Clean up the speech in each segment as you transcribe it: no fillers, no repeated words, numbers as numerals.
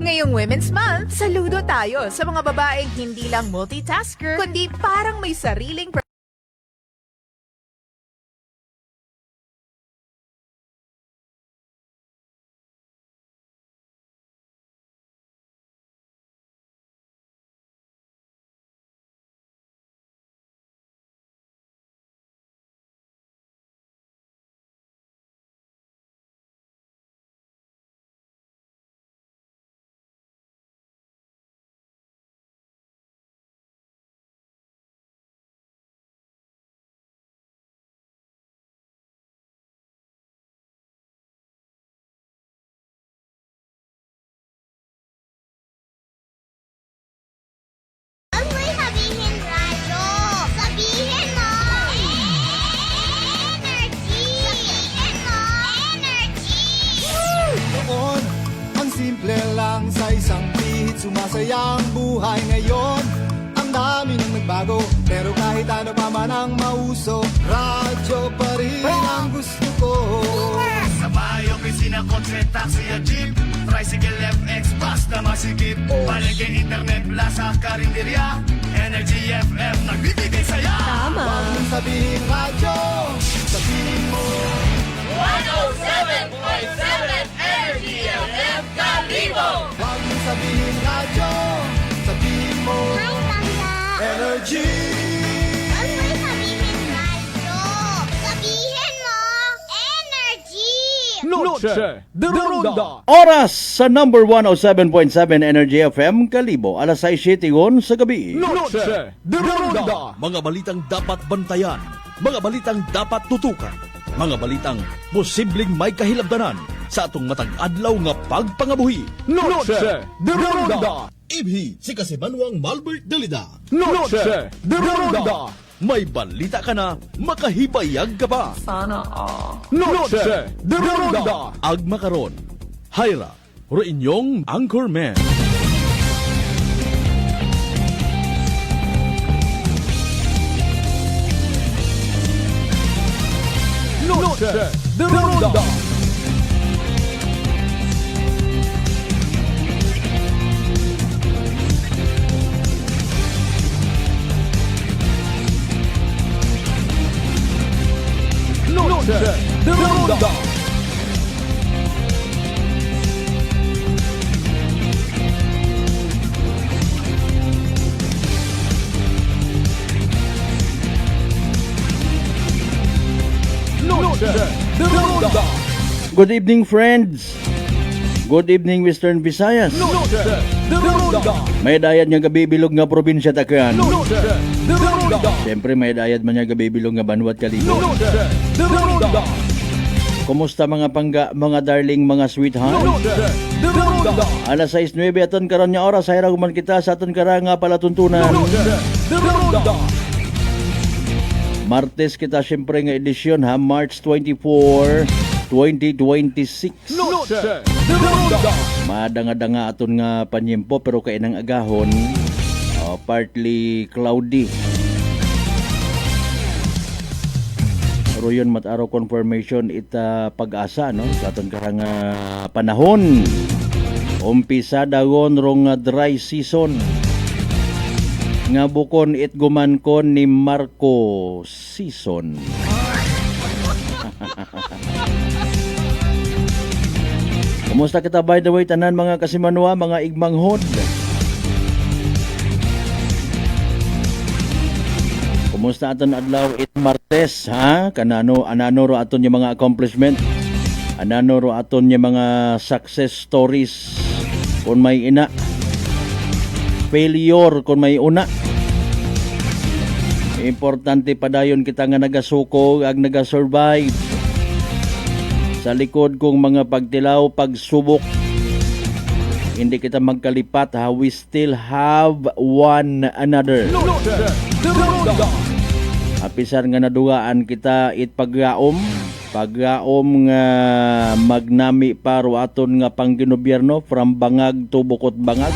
Ngayong Women's Month, saludo tayo sa mga babaeng hindi lang multitasker, kundi parang may sariling Mo'y sabihin radyo. Sabihin mo. Energy. Sabihin mo. Energy. Noon, ang simple lang sa isang pihit, sumasaya ang buhay ngayon. Ang dami nang nagbago, pero kahit ano pa man ang mauso, radyo pa rin ang gusto ko. Sa bahay, opisina, kotse, taxi at jeep, tricycle, FX, bus na masikip, palengke, internet, plaza, karinderya, Energy FM, nagbibigay saya. Huwag mong sabihin radyo, sabihin mo. 107.7 Energy FM Kalibo. Huwag mong sabihin radyo, sabihin mo. Hi, Tanda. Energy! Mo'y sabihin radyo. Sabihin mo. Energy. Noche de Ronda. Oras sa number 107.7 Energy FM Kalibo, alas 6:07 sa gabi. Noche de Ronda. Mga balitang dapat bantayan, mga balitang dapat tutukan, mga balitang posibleng may kahilabdanan sa atong matag adlaw nga pagpangabuhi. Noche de Ronda. Ibhi si Kasimanwang Malbert Dalida. Noche de Ronda. May balita ka na, makahibayag ka pa. Noche de Ronda. Agma karon, Hyra, ro inyong Anchorman. Noche de Ronda. Noche de Ronda. Noche de Ronda. Good evening, friends. Good evening, Western Visayas. Noche de Ronda. May dayad nga gabibilog nga probinsya takan. Noche de Ronda. Siyempre may dayad man nga gabibilog nga Banwat Kalibo. Noche de Ronda. Kumusta mga pangga, mga darling, mga sweetheart? Noche de Ronda. Alas 6:09 aton karon nga oras, hayra man kita sa aton karanga palatuntunan. Noche de Ronda. Martes kita siyempre nga edisyon ha, March 24, 2026. Noche de Ronda. Madanga-danga aton nga panyempo pero kay nang agahon, partly cloudy. Pero yun mataro confirmation ita pag-asa no sa aton karang panahon. Umpisa dagon rong dry season. Nga bukon it gumankon ni Marco season. Kumusta kita by the way tanan mga kasimanwa, mga igmanghod? Kumusta aton adlaw it Martes ha? Kanano anano ro aton yung mga accomplishment? Anano ro aton yung mga success stories? Kung may ina, failure kung may una. Importante pa dayon kita nga nagasuko ag nagasurvive sa likod kong mga pagtilaw, pagsubok. Hindi kita magkalipat ha, we still have one another. Noche de Ronda. Apisan nga nadugaan kita it paggaom nga magnami paro aton nga panggobyerno from bangag to bukot bangag.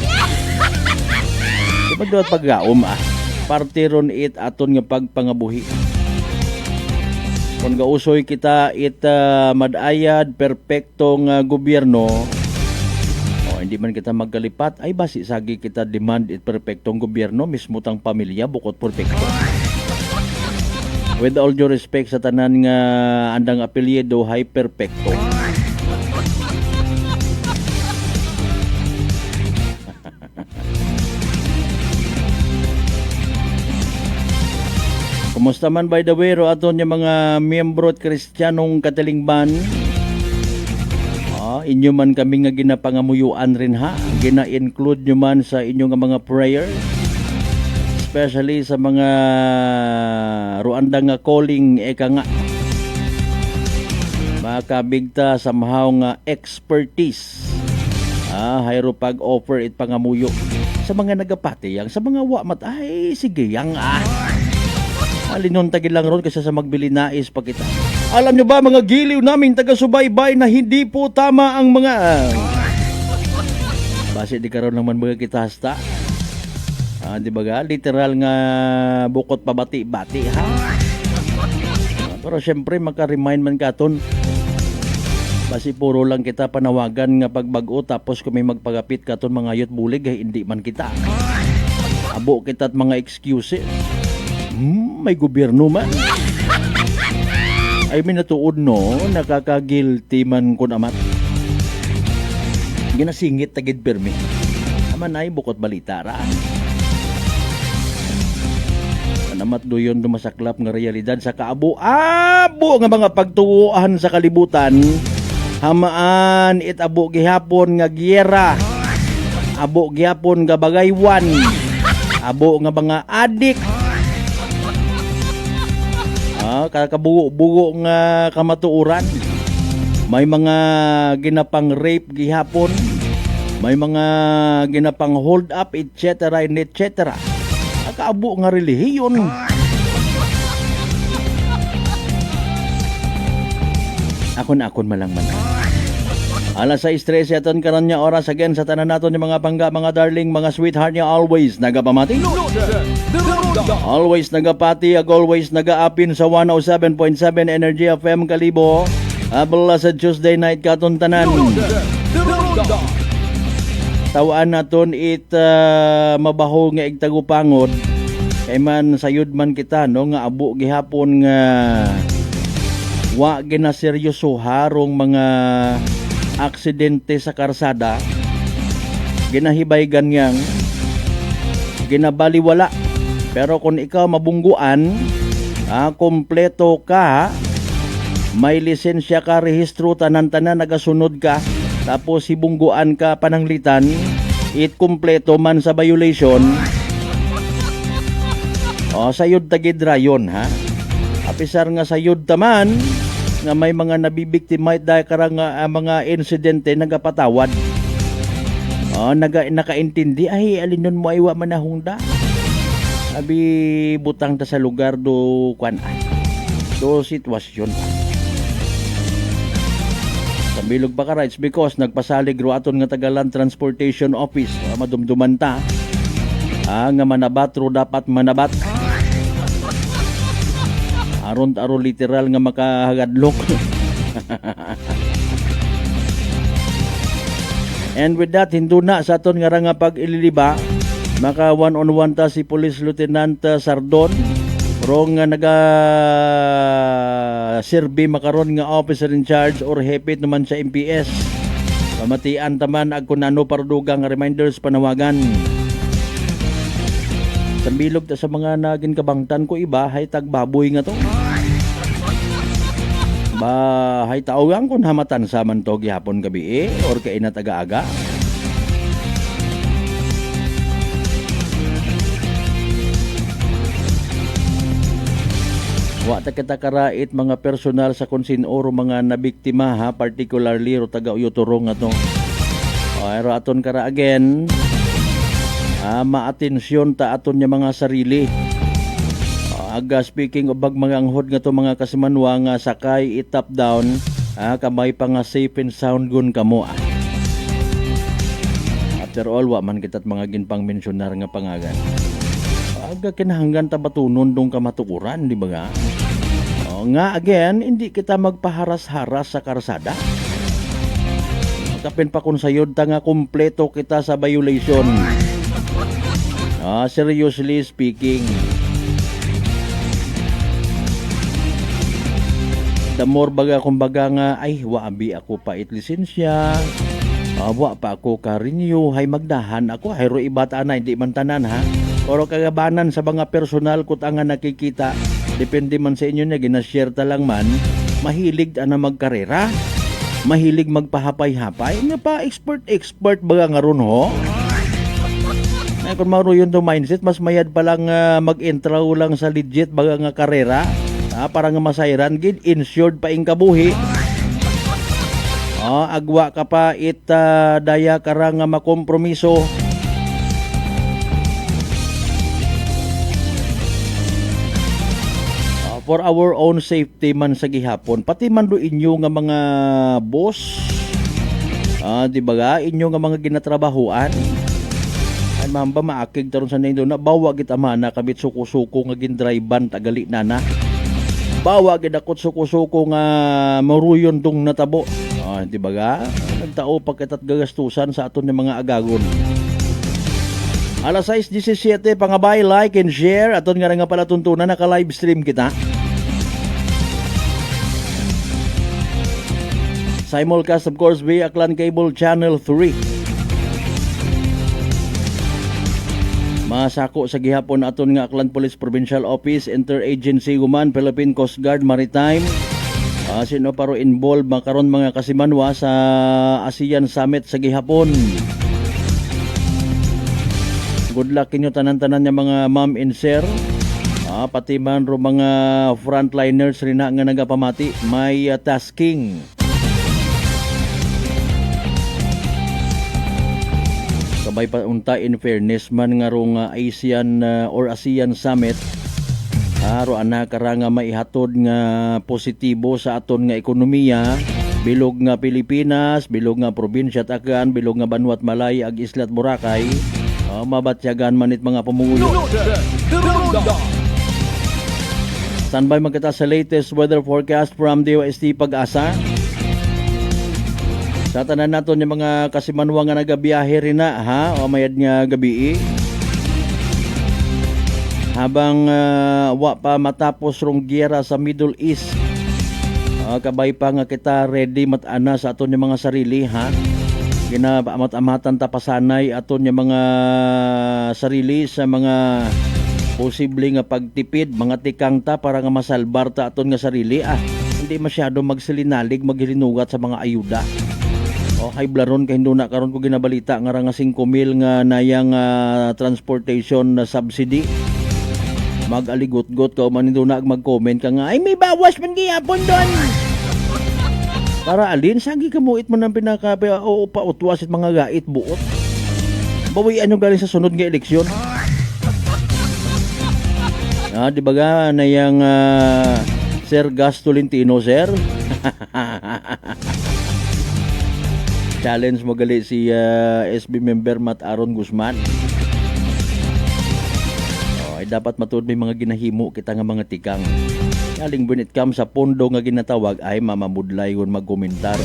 Diba doon paggaom parte ron it aton nga pagpangabuhi. Kung gausoy kita it madayad perpektong gobyerno, Hindi man kita magkalipat, ay basi sagi kita demand it perpektong gobyerno, mismo tang pamilya, bukod perpekto. With all due respect sa tanan nga andang apelyido, hay perpekto. Kumusta man by the way ro aton yung mga miyembro at Kristiyanong Katilingban? Inyo man kami nga ginapangamuyuan rin ha. Gina-include nyo man sa inyong mga prayer. Especially sa mga ruanda nga calling eka nga. Makabigta somehow nga expertise. Hayro pag-offer it pangamuyo. Sa mga nagapati yang, sa mga wamat, ay sige yang alinon tagil lang ron kasi sa magbili nais pa kita. Alam nyo ba mga giliw naming taga-subaybay na hindi po tama ang mga base di karon naman mga kita hasta. Di ba ga? Literal nga bukot pabati-bati ha. Pero syempre maka-remind man katon. Basi puro lang kita panawagan nga pagbago tapos kung may magpagapit katon mga yot bulig ay hindi man kita. Abo kita at mga excuses. May gobyerno man. Ay minatuod no, nakaka-guilty man ko naman. Ginasingit tagid permi. Aman ay bukot balita ra. Namat doyon dumasaklap nga realidad sa kaabo-abo nga mga pagtuuan sa kalibutan. Hamaan it abo gihapon nga giyera. Abo gihapon nga bagaywan. Abo nga mga adik. Kakabugo-bugo nga kamatuuran. May mga ginapang rape gihapon. May mga ginapang hold up etc. etc. Kaabo nga relihiyon. Akon-akon malang man. Alas 6:13 aton karon nya oras again sa tanan naton yung mga pangga, mga darling, mga sweetheart niya always nagapamati. Always nagapati, always nagaapin sa 107.7 Energy FM Kalibo. Abala sa Tuesday night katon tanan. Tawaan naton it mabaho nga igtagupangod. Kay man sayod man kita no nga abo gihapon nga wa ginaseryoso harong mga aksidente sa karsada. Ginahibay ganyang ginabaliwala. Pero kung ikaw mabungguan, kompleto ka, may lisensya ka, rehistro, tanan-tanan, nagasunod ka, tapos ibungguan ka pananglitan, it kompleto man sa violation, sayod tagid rayon ha. Apisar nga sayod taman, nga may mga nabibiktimite dahil karang mga insidente nagapatawad. Nakaintindi, ay alinon mo aywa manahungda. Abi butang ta sa lugar do kwan ay. Do sitwasyon. Sambilog pa ka rights because nagpasalig ro aton nga Tagalan Transportation Office. Madumduman ta. Nga manabat ro dapat manabat. Aron literal nga makahagadlok. And with that, hinduna sa aton nga nga pag-ililiba, maka one-on-one ta si Police Lieutenant Sardon, rong nga naga-serve makaron nga officer in charge or hepit naman sa MPS. Pamatian taman ag kunano pardugang reminders panawagan. Sambilog ta sa mga nagin kabangtan ko iba, hay tagbaboy nga to. Hay taogang kun hamatan sa man to gihapon gabi or kay na taga-aga. Wa ta kita karait mga personal sa konsinoro mga nabiktima ha, particularly ro taga Uyuturong ato. Ero aton kara again. Maatensyon ta aton nya mga sarili. Aga speaking of mga anghod nga to mga kasimanwa nga sakay i-top down, kamay pa nga safe and sound gun kamo. After all, wa man kita't mga ginpang mensionar nga pangagan. Aga kinahanggan ta batunon dong kamatukuran, di ba nga? Nga again, hindi kita magpaharas-haras sa karsada. Kapin pa kung sayod ta nga kumpleto kita sa violation. Seriously speaking. The more baga kumbaga nga ay waabi ako pa lisensya. Wa pa ako ka-renew, hay magdahan ako, hay ro ibata na, hindi man tanan ha. Pero kagabanan sa mga personal ko nga nakikita, depende man sa inyo niya, ginashare ta lang man, mahilig na magkarera, mahilig magpahapay-hapay, nga pa expert baga nga ron ho. Ay, kung maro yun to mindset, mas mayad pa lang mag-intro lang sa legit baga nga karera, para nga masayran, gid insured pa ing kabuhi. Agwa ka pa daya kara nga makompromiso. For our own safety man sa gihapon, pati man do inyo nga mga boss, di ba ga, inyo nga mga ginatrabahuan, ay mamba maakig taron sa nindo na bawa kita mana kabit suko-suko nga gindriban tagali na bawa gid akot suko-suko nga maruyon dong natabo. Di ba ga, nagtao pagkatat gagastusan sa aton ng mga agagon. Alas 6:17 pangabay, like and share aton nga pala tuntunan naka live stream kita. Simulcast of course via Aklan Cable Channel 3. Masako sa gihapon aton nga Aklan Police Provincial Office, Interagency Human, Philippine Coast Guard Maritime. Sino paro involved makaron mga kasimanwa sa ASEAN Summit sa gihapon. Good luck kinyo tanan-tanan nga mga ma'am and sir. Pati man ro mga frontliners rin nga nagapamati, may tasking. Kabay pa unta in fairness man nga rong ASEAN or ASEAN Summit. Aro ana kara nga maihatod nga positibo sa aton nga ekonomiya, bilog nga Pilipinas, bilog nga probinsya Takan, bilog nga Banwat Malay ag Islat Boracay. Mabatyagan manit mga pamumuyo. Standby magkita sa latest weather forecast from DOST Pag-asa. Sa tanan naton yung mga kasimanwa nga nagabiyahe rin na o mayad nga gabi habang wa pa matapos rong giyera sa Middle East. Kabay pa nga kita ready matana sa aton yung mga sarili Ginamat-amatan tapasanay aton yung mga sarili sa mga posible nga pagtipid, mga tikang ta para nga masalbar ta aton nga sarili. Hindi masyado magsilinalig, maghilinugat sa mga ayuda. Kay blaron kay hindi na karon ko ginabalita nga nga 5,000 nga nayang transportation na subsidy. Mag-aligot-got ka man hindi na mag-comment ka nga, ay may bawas man gihapon doon. Para alin, sagi ka muit mo ng pinakape o pautwas at mga gait buot. Bawian yung galing sa sunod nga eleksyon. Di ba ga nayang Sir Gas Tolentino, sir? Challenge mo gali si SB member Matt Aaron Guzman. Ay dapat matud may mga ginahimo kita nga mga tikang. Kaling when it comes sa pondo nga ginatawag ay mamamudlay kun magkomentar.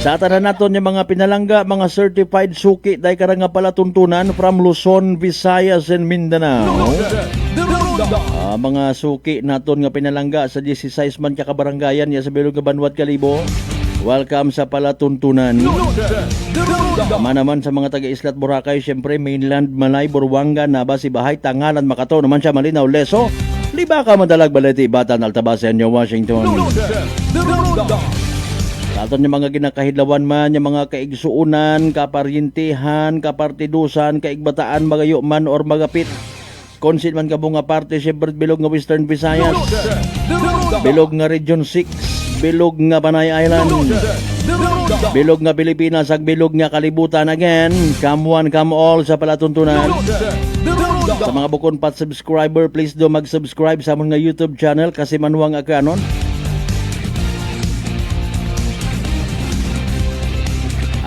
Sa tanan naton yung mga pinalangga, mga certified suki day kara nga pala tuntunan from Luzon, Visayas and Mindanao. Mga suki naton nga pinalangga sa 16 man ka kabarangayan ya sa Bilog nga Banwat Kalibo. Welcome sa palatuntunan. Naman sa mga taga-Islat Boracay, syempre mainland Malay, Buruanga, Naba, Sibahay, Tangalan, Makato, naman siya Malinaw, Leso, Libaka, Madalag, Balete, Batan, Altabasen, Washington. Aton yung mga ginakahidlawan man, yung mga kaigsuunan, kaparyintihan, kapartidusan, kaigbataan, magayo man or magapit. Konsit man ka bunga parte, syempre bilog nga Western Visayas, bilog nga Region 6, bilog nga Panay Island, bilog nga Pilipinas, ag bilog nga kalibutan. Again, come one, come all sa palatuntunan. Sa mga bukon pat subscriber, please do mag-subscribe sa among nga YouTube channel kasi manuwang akanon.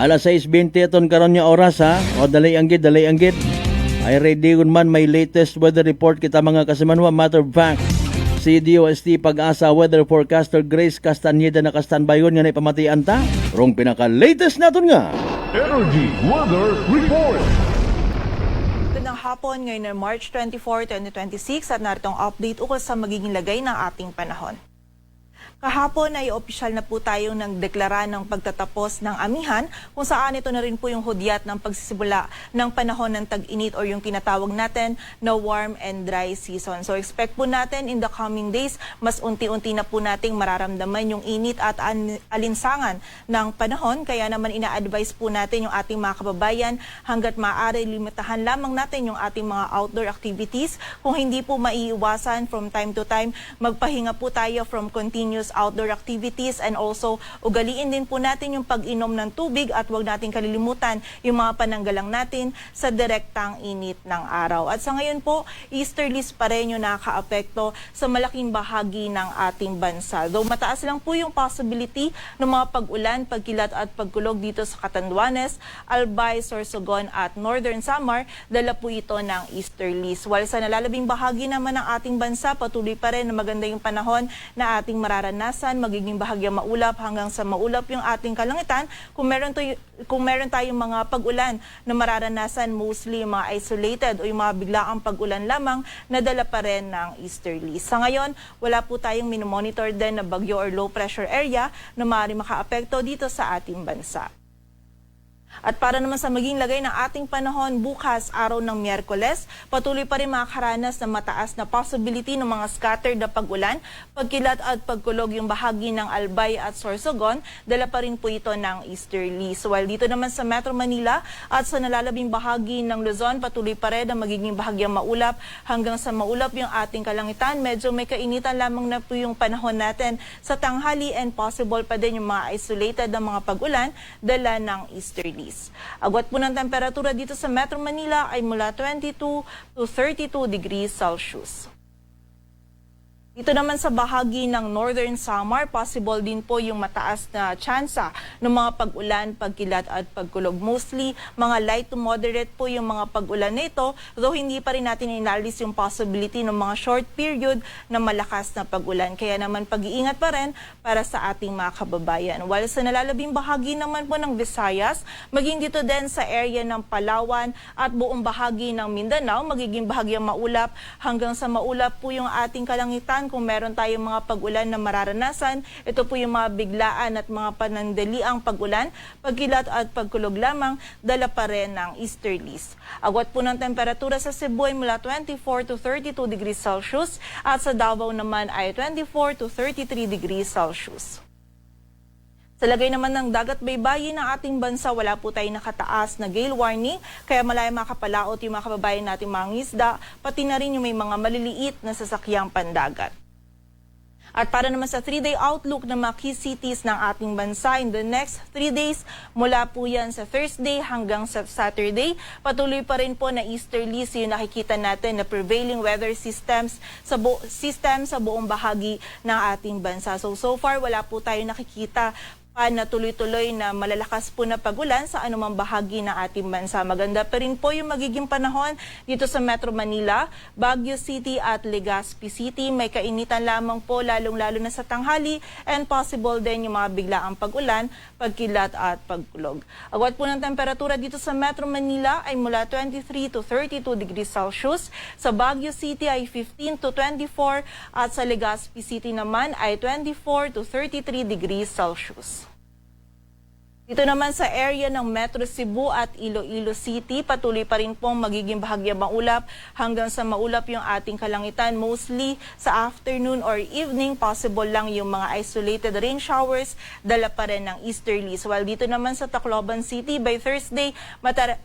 Alas 6:20 aton karon nga oras o dali anggid. Ay ready kun man may latest weather report kita mga kasimanwa. Matter of fact, Si DOST Pag-asa weather forecaster Grace Castaneda naka-standby yun nga na ipamatian ta. Rong pinaka-latest naton nga. Energy Weather Report. Magandang hapon ngayon na March 24, 2026 at naritong update ukol sa magiging lagay ng ating panahon. Kahapon ay opisyal na po tayong nagdeklara ng pagtatapos ng amihan kung saan ito na rin po yung hudyat ng pagsisimula ng panahon ng tag-init or yung tinatawag natin na warm and dry season. So expect po natin in the coming days, mas unti-unti na po nating mararamdaman yung init at alinsangan ng panahon. Kaya naman ina-advise po natin yung ating mga kababayan hanggat maaari limitahan lamang natin yung ating mga outdoor activities. Kung hindi po maiiwasan from time to time, magpahinga po tayo from continuous outdoor activities and also ugaliin din po natin yung pag-inom ng tubig at huwag natin kalilimutan yung mga pananggalang natin sa direktang init ng araw. At sa ngayon po, easterlies pa rin yung nakakaapekto sa malaking bahagi ng ating bansa. Though mataas lang po yung possibility ng mga pag-ulan, pagkilat at pagkulog dito sa Catanduanes, Albay, Sorsogon at Northern Samar, dala po ito ng easterlies. While sa nalalabing bahagi naman ng ating bansa, patuloy pa rin na maganda yung panahon na ating mararanasan, magiging bahagya maulap hanggang sa maulap yung ating kalangitan. Kung meron tayong mga pag-ulan na mararanasan, mostly yung mga isolated o yung mga biglaang pag-ulan lamang, nadala pa rin ng easterlies. Sa ngayon, wala po tayong minomonitor din na bagyo or low pressure area na maaaring makaapekto dito sa ating bansa. At para naman sa maging lagay ng ating panahon bukas, araw ng Miyerkules, patuloy pa rin makakaranas ng mataas na possibility ng mga scattered na pag-ulan, pagkilat at pagkulog yung bahagi ng Albay at Sorsogon, dala pa rin po ito ng easterlies. While dito naman sa Metro Manila at sa nalalabing bahagi ng Luzon, patuloy pa rin ang magiging bahagyang maulap hanggang sa maulap yung ating kalangitan. Medyo may kainitan lamang na po yung panahon natin sa tanghali and possible pa din yung mga isolated na mga pag-ulan, dala ng easterlies. Agwat po ng temperatura dito sa Metro Manila ay mula 22 to 32 degrees Celsius. Dito naman sa bahagi ng Northern Samar, possible din po yung mataas na tsansa ng mga pag-ulan, pagkilat at pagkulog. Mostly, mga light to moderate po yung mga pag-ulan nito, though hindi pa rin natin inalis yung possibility ng mga short period na malakas na pag-ulan. Kaya naman pag-iingat pa rin para sa ating mga kababayan. While sa nalalabing bahagi naman po ng Visayas, maging dito din sa area ng Palawan at buong bahagi ng Mindanao, magiging bahagyang maulap hanggang sa maulap po yung ating kalangitan. Kung meron tayong mga pag-ulan na mararanasan, ito po yung mga biglaan at mga panandaliang pag-ulan, pagkilat at pagkulog lamang, dala pa rin ng easterlies. Agwat po ng temperatura sa Cebu ay mula 24 to 32 degrees Celsius at sa Davao naman ay 24 to 33 degrees Celsius. Sa lagay naman ng dagat baybayin ng ating bansa, wala po tayong nakataas na gale warning, kaya malaya makapalaot yung mga kababayan nating mga ngisda, pati na rin yung may mga maliliit na sasakyang pandagat. At para naman sa 3-day outlook ng mga key cities ng ating bansa in the next 3 days, mula po yan sa Thursday hanggang sa Saturday, patuloy pa rin po na easterlies yung nakikita natin na prevailing weather systems sa buong bahagi ng ating bansa. So far, wala po tayong nakikita na tuloy-tuloy na malalakas po na pag-ulan sa anumang bahagi ng ating bansa. Maganda pa rin po yung magiging panahon dito sa Metro Manila, Baguio City at Legazpi City. May kainitan lamang po lalong-lalo na sa tanghali and possible din yung mga biglaang pag-ulan, pagkilat at pagkulog. Agwat po ng temperatura dito sa Metro Manila ay mula 23 to 32 degrees Celsius. Sa Baguio City ay 15 to 24 at sa Legazpi City naman ay 24 to 33 degrees Celsius. Dito naman sa area ng Metro Cebu at Iloilo City, patuloy pa rin pong magiging bahagya maulap hanggang sa maulap yung ating kalangitan. Mostly sa afternoon or evening, possible lang yung mga isolated rain showers, dala pa rin ng easterlies. While dito naman sa Tacloban City, by Thursday,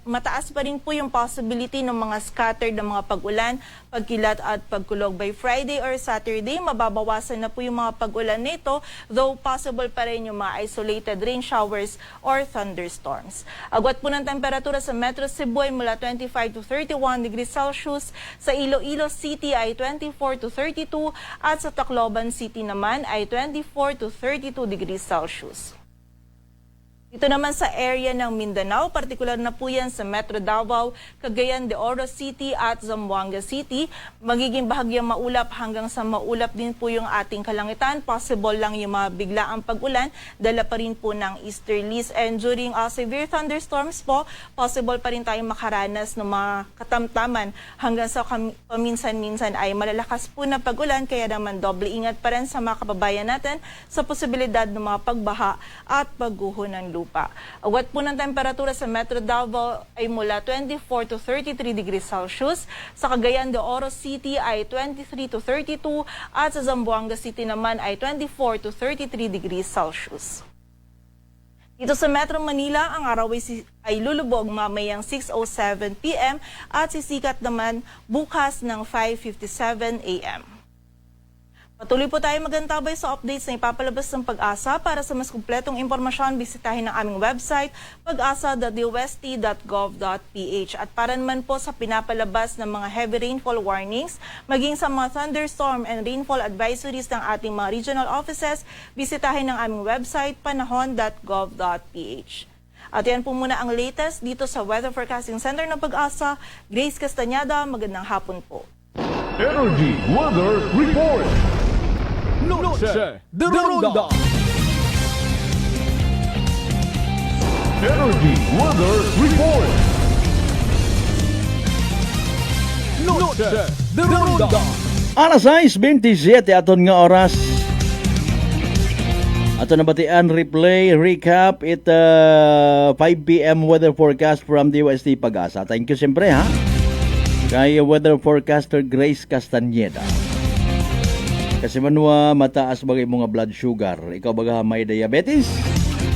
mataas pa rin po yung possibility ng mga scattered na mga pag-ulan, pagkilat at pagkulog. By Friday or Saturday, mababawasan na po yung mga pag-ulan nito, though possible pa rin yung mga isolated rain showers or thunderstorms. Agwat po ng temperatura sa Metro Cebu ay mula 25 to 31 degrees Celsius, sa Iloilo City ay 24 to 32 at sa Tacloban City naman ay 24 to 32 degrees Celsius. Dito naman sa area ng Mindanao, partikular na po yan sa Metro Davao, Cagayan de Oro City at Zamboanga City. Magiging bahagyang maulap hanggang sa maulap din po yung ating kalangitan. Possible lang yung mga biglaang pag-ulan, dala pa rin po ng easterlies. And during severe thunderstorms po, possible pa rin tayong makaranas ng mga katamtaman hanggang sa paminsan-minsan ay malalakas po na pag-ulan. Kaya naman doble ingat pa rin sa mga kababayan natin sa posibilidad ng mga pagbaha at pagguho ng lupa. Agwat po ng temperatura sa Metro Davao ay mula 24 to 33 degrees Celsius. Sa Cagayan de Oro City ay 23 to 32 at sa Zamboanga City naman ay 24 to 33 degrees Celsius. Dito sa Metro Manila, ang araw ay lulubog mamayang 6:07 p.m. at sisikat naman bukas ng 5:57 a.m. Patuloy po tayo magantabay sa updates na ipapalabas ng Pag-asa. Para sa mas kumpletong impormasyon, bisitahin ang aming website, pag-asa.dwst.gov.ph. At para naman po sa pinapalabas ng mga heavy rainfall warnings, maging sa mga thunderstorm and rainfall advisories ng ating mga regional offices, bisitahin ang aming website, panahon.gov.ph. At yan po muna ang latest dito sa Weather Forecasting Center ng Pag-asa. Grace Castañeda, magandang hapon po. Energy Weather Report. Noche de Ronda. Energy Weather Report. Noche de Ronda. Alas 6:27 aton nga oras. Ato nabatian replay, recap it 5 p.m. weather forecast from the UST Pag-asa. Thank you siyempre ha. Kay weather forecaster Grace Castañeda. Kasi manwa mataas bagay mo nga blood sugar. Ikaw baga may diabetes?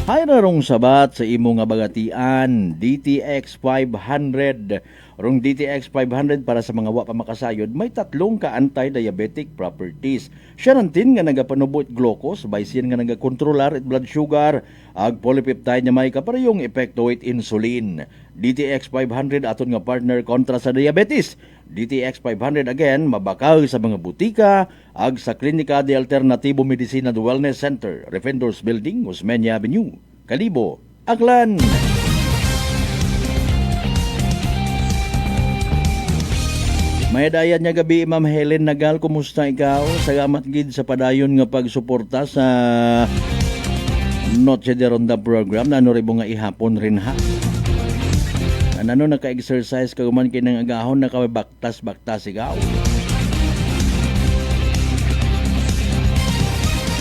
Hay rarong sabat sa imo nga bagatian DTX 500. Rong DTX 500 para sa mga wa pa makasayod, may 3 ka anti-diabetic properties. Siya nantin nga nagapanubot glucose, baysin nga nagakontrolar it blood sugar, ag polypeptide nga may kaparehong epekto it insulin. DTX 500 aton nga partner kontra sa diabetes. DTX 500 again mabakaw sa mga butika, ag sa Klinika de Alternativo Medicina de Wellness Center, Refendors Building, Osmeña Avenue, Kalibo, Aklan. May dayan niya gabi, Ma'am Helen Nagal, kumusta ikaw? Salamat gid sa padayon nga pagsuporta sa Noche de Ronda program na ano rin nga ihapon rin ha. Ano naka-exercise ka man kinang agahon na kaway baktas-baktas ikaw.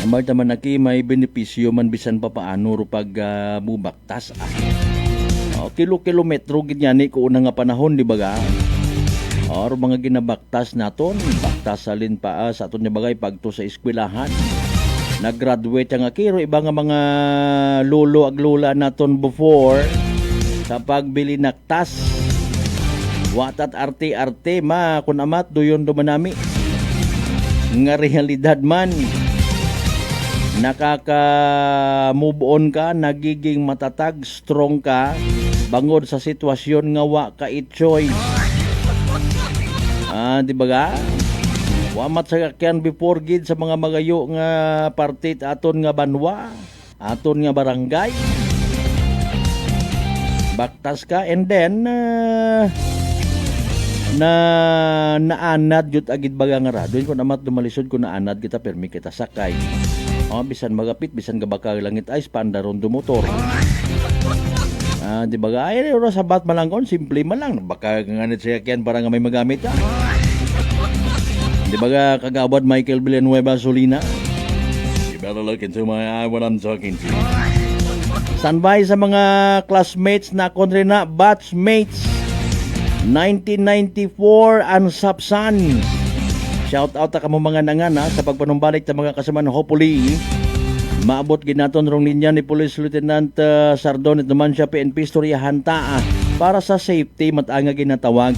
Amay taman naki may benepisyo man bisan pa paano ro pag bubaktas kilo-kilometro gid ni ko una nga panahon di ba ga? Or mga ginabaktas naton, baktas salin pa sa aton nga bagay pagto sa eskwelahan. Nag-graduate ang akiro iba nga mga lolo ag lola naton before sa pagbili naktas. Watat arte-arte ma kun amat duyon dumanami. Nga realidad man nakaka-move on ka, nagiging matatag, strong ka bangod sa sitwasyon nga wa ka itchoy. Di ba ga? Wamat sa kakyan before gid sa mga magayo nga partit aton nga banwa, aton nga barangay. Baktas ka and then naanad jud agid baga nga ra. Doon ko namat dumalisod ko naanad kita permi kita sakay. Bisan magapit, bisan gabaka langit ay pandaron do motor. Di ba ga? Ay ro sabat malangkon, simple man lang. Baka nganit sa kakyan para nga may magamit ka. Di ba ga kagawad Michael Villanueva Solina? You better look into my eye when I'm talking to you. Standby sa mga classmates na kontre na batchmates 1994 ang Sapsan. Shout out ka mo mga nangan sa pagpanumbalik sa mga kasamaan. Hopefully maabot ginaton rong linya ni Police Lieutenant Sardon at naman siya PNP storyahan ta para sa safety matanga ginatawag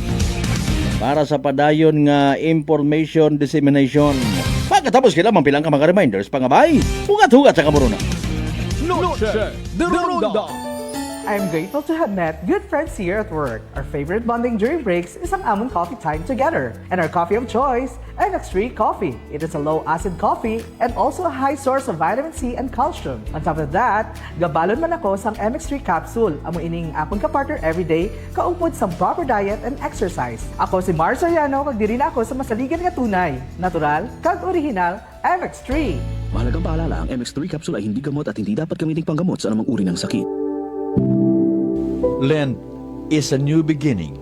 para sa padayon nga information dissemination. Pagkatapos kailan mampilang ka mga reminders pangabay, hugat-hugat sa kamuruna. Noche de Ronda. I'm grateful to have met good friends here at work. Our favorite bonding during breaks is ang amon coffee time together. And our coffee of choice, MX3 Coffee. It is a low-acid coffee and also a high source of vitamin C and calcium. On top of that, gabalon man ako sang MX3 capsule. Amo ining apon ka partner everyday, kaupod sa proper diet and exercise. Ako si Mars Soriano, kag diri na ako sa masaligan nga tunay, natural, kag original, MX3. Mahalagang paalala, ang MX3 capsule ay hindi gamot at hindi dapat gamiting panggamot sa anumang uri ng sakit. Lent is a new beginning,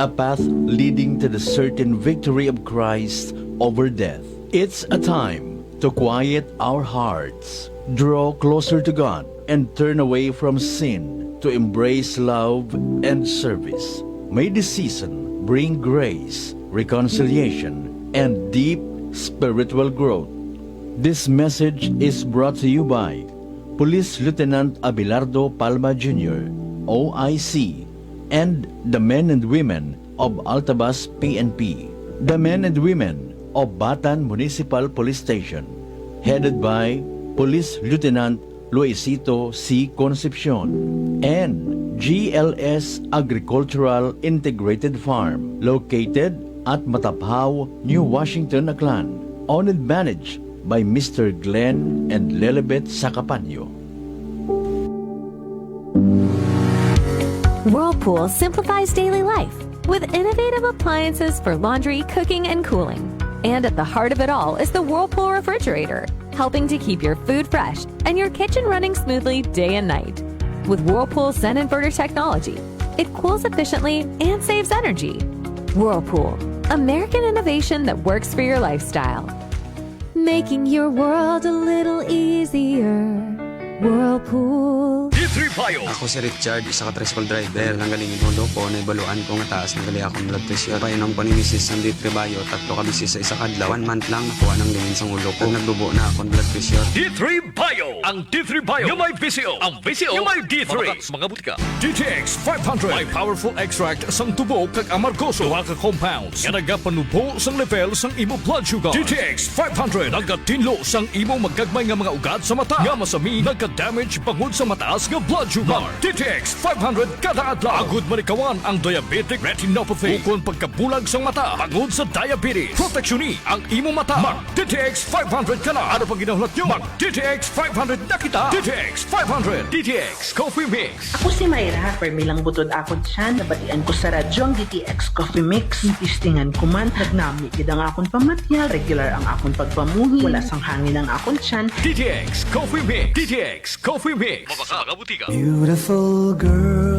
a path leading to the certain victory of Christ over death. It's a time to quiet our hearts, draw closer to God, and turn away from sin to embrace love and service. May this season bring grace, reconciliation, and deep spiritual growth. This message is brought to you by Police Lieutenant Abelardo Palma Jr., OIC, and the men and women of Altabas PNP, the men and women of Batan Municipal Police Station, headed by Police Lieutenant Luisito C. Concepcion, and GLS Agricultural Integrated Farm, located at Matapao, New Washington, Aklan, owned and managed by Mr. Glenn and Lilibet Sacapanyo. Whirlpool simplifies daily life with innovative appliances for laundry, cooking, and cooling. And at the heart of it all is the Whirlpool refrigerator, helping to keep your food fresh and your kitchen running smoothly day and night. With Whirlpool Zen Inverter technology, it cools efficiently and saves energy. Whirlpool, American innovation that works for your lifestyle. Making your world a little easier. Whirlpool. D3 Bio. Ako si Richard, isa ka tricycle driver. Nanggaling inulo ko, naibaluan ko nga taas, nagali akong blood pressure. Painom ko ni Mrs. ng D3 Bio, 3 ka bisis sa isa kadlaw. 1 month lang, nakuha ng lingin sa ulo ko. Nagdubo na akong blood pressure. D3 Bio. Ang D3 Bio yung may VCO. Ang VCO yung may D3. Mga butika. DTX 500. May powerful extract sang tubo kag amargoso. Duha ka compounds nga nagapanubo sang level sang imo blood sugar. DTX 500. Nagatinlo sang imo magagmay nga mga ugat sa mata. Nga masami nagka-damage pangod sa mataas nga blood sugar. DTX 500 kada adlaw. Agud manikawan ang diabetic retinopathy. Ukon pagkabulag sang mata pangod sa diabetes. Proteksyon ni ang imo mata. Mag DTX 500 kana. Ano pang ginahulat nyo? Mag DTX 500 na kita. DTX 500. DTX Coffee Mix. Ako si Mayra, permilang butod ako siya, nabatian ko sa radyo ang DTX Coffee Mix. Itistingan ko man, nagnami kidang akong pamatyal, regular ang akong pagpamuhi, wala sang hangin ang akong tiyan. DTX Coffee Mix. DTX Coffee Mix. Mabaka mga butika. Beautiful girl.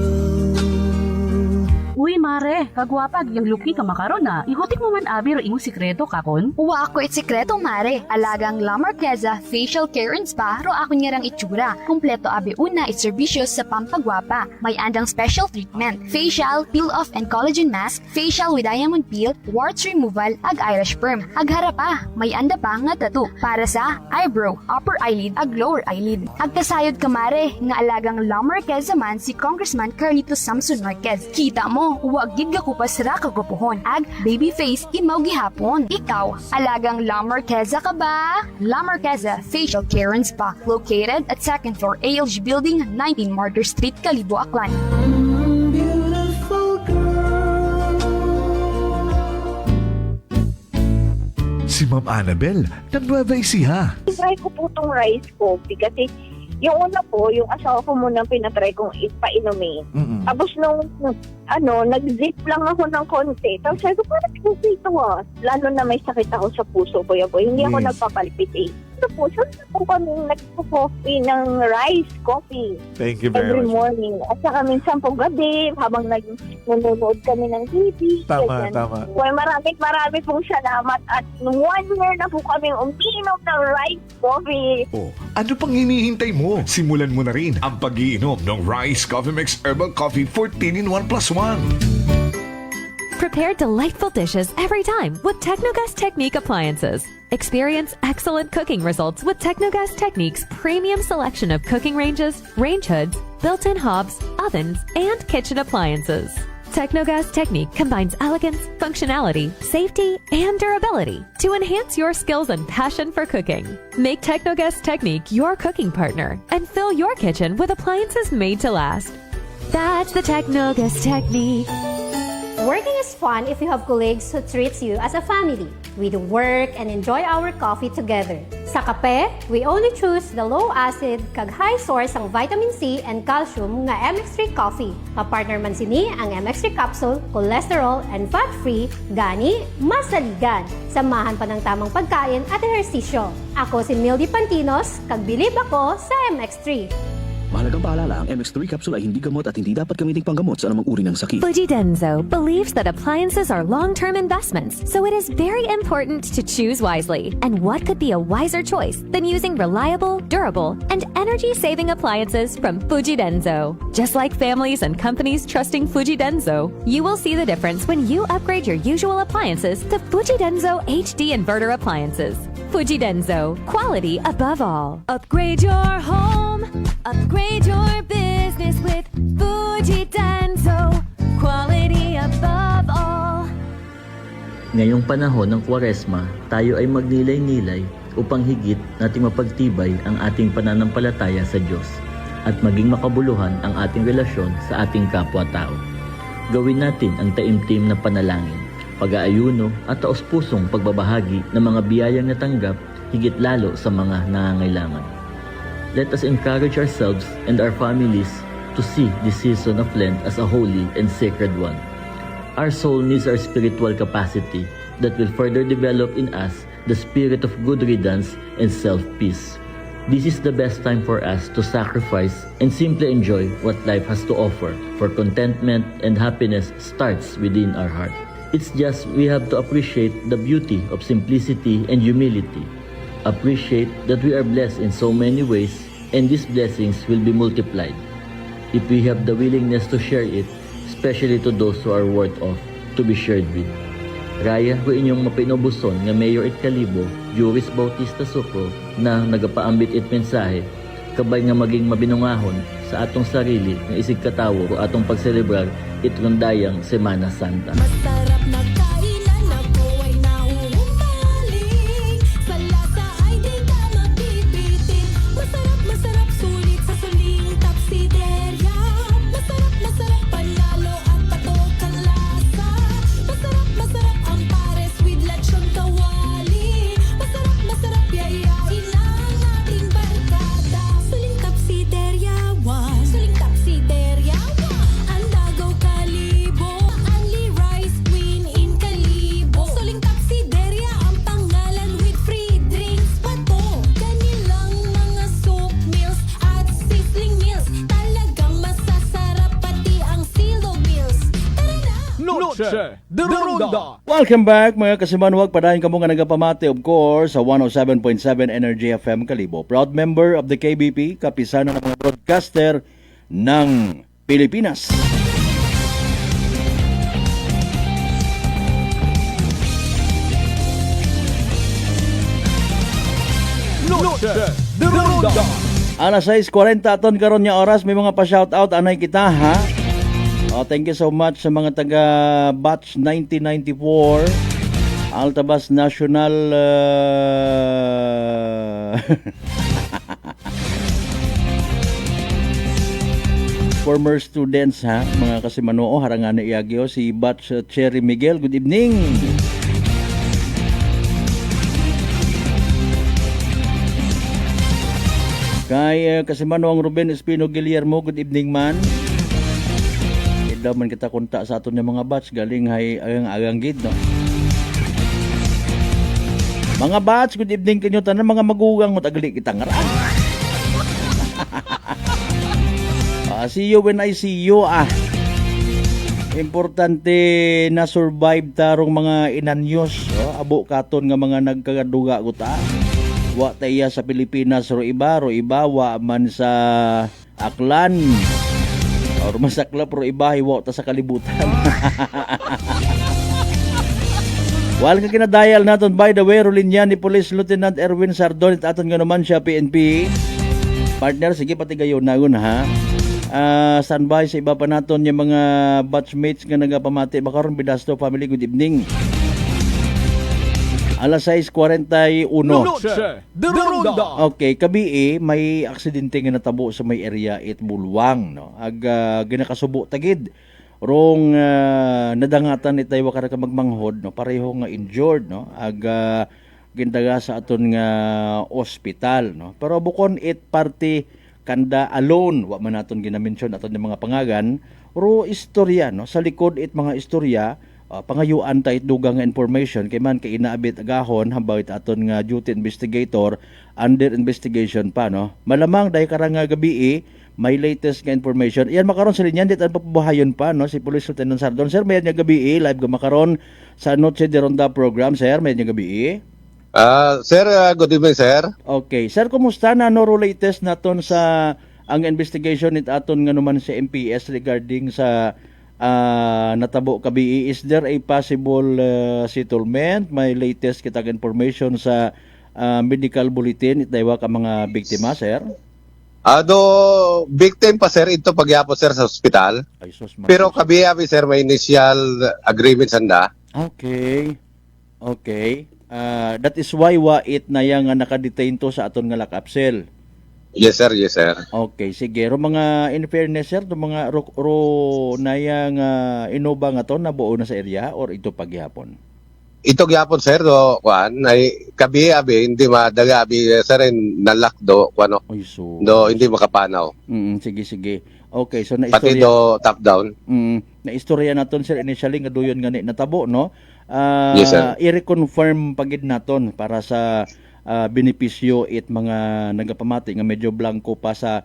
Uy, mare, kagwapag, yung luki ka makaron na. Igutik mo man abi ro imo sikreto kakon. Uwa ako it sikreto, mare. Alagang La Marqueza Facial Care and Spa, ro ako niyarang itsura. Kompleto abi una it serbisyos sa pampagwapa. May andang special treatment. Facial, peel-off and collagen mask, facial with diamond peel, warts removal, ag eyelash perm. Ag harapa, may anda pa nga tattoo. Para sa eyebrow, upper eyelid, ag lower eyelid. Ag kasayod ka, mare, nga alagang La Marqueza man si Congressman Carlito Samson Marquez. Kita mo, huwag gid ka kupas ra kagupuhon. Ag baby face imaw gihapon. Ikaw, alagang La Marqueza ka ba? La Marqueza Facial Care and Spa, located at 2nd floor ALG Building, 19 Martyr Street, Kalibo, Aklan. Si Ma'am Annabel, nag-Nueva Ecija. Try ko po itong rice coffee kasi yung una po, yung asawa ko muna pinatry kong ipainumin. Tapos nung nag-zip lang ako ng konti. Tapos sabi ko, parang kasi ito lalo na may sakit ako sa puso ko. Hindi ako nagpapalpitate. Ito po, saan po kami nagpo-coffee ng rice coffee. Thank you very every much. morning. At saka minsan po gabi, habang nanonood kami ng TV. Tama, ganyan. tama. Well, marami pong salamat. At 1 year na po kami umiinom ng rice coffee. Oh, ano pang hinihintay mo? Simulan mo na rin ang pag-iinom ng Rice Coffee Mix Herbal Coffee 14-in-1+1. Prepare delightful dishes every time with Technogas Technique appliances. Experience excellent cooking results with Technogas Technique's premium selection of cooking ranges, range hoods, built-in hobs, ovens, and kitchen appliances. Technogas Technique combines elegance, functionality, safety, and durability to enhance your skills and passion for cooking. Make Technogas Technique your cooking partner and fill your kitchen with appliances made to last. That's the Technogas technique. Working is fun if you have colleagues who treats you as a family. We do work and enjoy our coffee together. Sa kape, we only choose the low-acid kag high source ang vitamin C and calcium nga MX3 coffee. Kapartner man sini ang MX3 capsule, cholesterol and fat-free, gani, masaligan. Samahan pa ng tamang pagkain at ehersisyo. Ako si Mildy Pantinos, kag bilib ako sa MX3. Mahalagang paalala, ang MX3 capsule ay hindi gamot at hindi dapat gamiting panggamot sa anumang uri ng sakit. Fujidenzo believes that appliances are long-term investments, so it is very important to choose wisely. And what could be a wiser choice than using reliable, durable, and energy-saving appliances from Fujidenzo? Just like families and companies trusting Fujidenzo, you will see the difference when you upgrade your usual appliances to Fujidenzo HD inverter appliances. Fujidenzo, quality above all. Upgrade your home, upgrade your business with Fujidenzo, quality above all. Ngayong panahon ng Kwaresma, tayo ay magnilay-nilay upang higit nating mapagtibay ang ating pananampalataya sa Diyos at maging makabuluhan ang ating relasyon sa ating kapwa-tao. Gawin natin ang taimtim na panalangin, pag-aayuno at taos-pusong pagbabahagi ng mga biyayang natanggap higit lalo sa mga nangangailangan. Let us encourage ourselves and our families to see this season of Lent as a holy and sacred one. Our soul needs our spiritual capacity that will further develop in us the spirit of good riddance and self-peace. This is the best time for us to sacrifice and simply enjoy what life has to offer, for contentment and happiness starts within our heart. It's just we have to appreciate the beauty of simplicity and humility. Appreciate that we are blessed in so many ways and these blessings will be multiplied if we have the willingness to share it, especially to those who are worth of to be shared with. Raya ko inyong mapinobuson nga Mayor it Kalibo, Juris Bautista Sucro na nagapaambit it mensahe, kabay nga maging mabinungahon sa atong sarili nga isig katawo o atong pagselebrar it rondayang Semana Santa. Masarap na kainan ako ay nahuhumaling, sa lasa ay di ka mabibitin. Masarap sulit sa suling tapsiderya. Masarap panalo at patok ang lasa. Masarap ang pares with lechon kawali. Masarap yayain ang ating barkada. Suling tapsiderya one, suling tapsiderya one. Ang Dagaw Kalibo, only rice queen in Kalibo. Suling tapsiderya ang pangalan with free drinks pa to. Kanilang mga soup meals at sizzling meals, talagang masasarap pati ang silog meals. Tara na! Noche de Ronda. Welcome back mga kasimanwag, padayon kamo nga nagapamati of course sa 107.7 Energy FM Kalibo. Proud member of the KBP, kapisanan ng mga broadcaster ng Pilipinas. Noche de Ronda. Alas 6:40 aton karon nga oras, may mga pa-shoutout anay kita ha. Oh, thank you so much sa mga taga Batch 1994, Altabas National former students ha, mga kasimanoo, harangan na iagyo si Batch Cherry Miguel. Good evening. Kay kasimano ang Ruben Espino Guillermo, good evening man. Daw man kita konta sa aton yung mga batch galing hay agang gid no. Mga batch, good evening kanyo tanan mga magugang mo tagali kita ngaraan. See you when I see you Importante na survive tarong mga inanyos, abo katon nga mga nagkagaduga guta. Wa taya sa Pilipinas ro iba wa man sa Aklan. Or masakla pero ibahiwa ta sa kalibutan. Wal ka kinadial naton by the way, Rolinian ni Police Lieutenant Erwin Sardon at aton nga naman siya PNP. Partner, sige pati gayon na yun ha. Standby sa iba pa naton yung mga batchmates nga nagapamati. Bakaroon Bidasto family, good evening. Alas 6:41. Noche de Ronda. Okay, kabi may aksidente nga natabo sa may area it Bulwang, no. Ginakasubo tagid. Rong nadangatan itay wa ka magmanghod, no. Pareho nga injured, no. Gindaga sa aton nga ospital, no. Pero bukon it party kanda alone, wa man naton ginamention aton nga mga pangagan, ro istorya, no. Sa likod it mga istorya, pangayuan tayo dugang nga information kay man kay inaabit agahon hambaw it aton nga duty investigator under investigation pa, no. Malamang dahil karang nga gabi may latest nga information. Iyan makaron sa linyan dit ang papabuhayon pa, no, si Police Lieutenant Sardon. Sir, may nga gabi live ga makaron sa Noche de Ronda program. Sir, may nga gabi. Sir, good evening, sir. Okay, sir, kumusta na no latest naton sa ang investigation nit aton nga naman sa MPS regarding sa natabo kabi? Is there a possible settlement? May latest kitag information sa medical bulletin itaywa ka mga biktima, sir? Victim pa, sir, ito pagyapon, sir, sa hospital. Pero kabi sir, may initial agreement sanda. Okay. That is why it na yang nakadetain to sa aton nga lock-up cell. Yes, sir. Yes, sir. Okay, sige. Ro mga in fairness, sir, mga ro na yang Innova nga to nabuo na sa area or ito pagyapon? Ito gyapon, sir, kuan ay kabi hindi madaga sir, nalak kuno. Hindi makapanaw. Sige. Okay, so na pati top down. Na istorya naton, sir, initially nga duyon nga natabo, no. Yes, sir. I-reconfirm pagid naton para sa benepisyo it mga nagapamati nga medyo blanco pa sa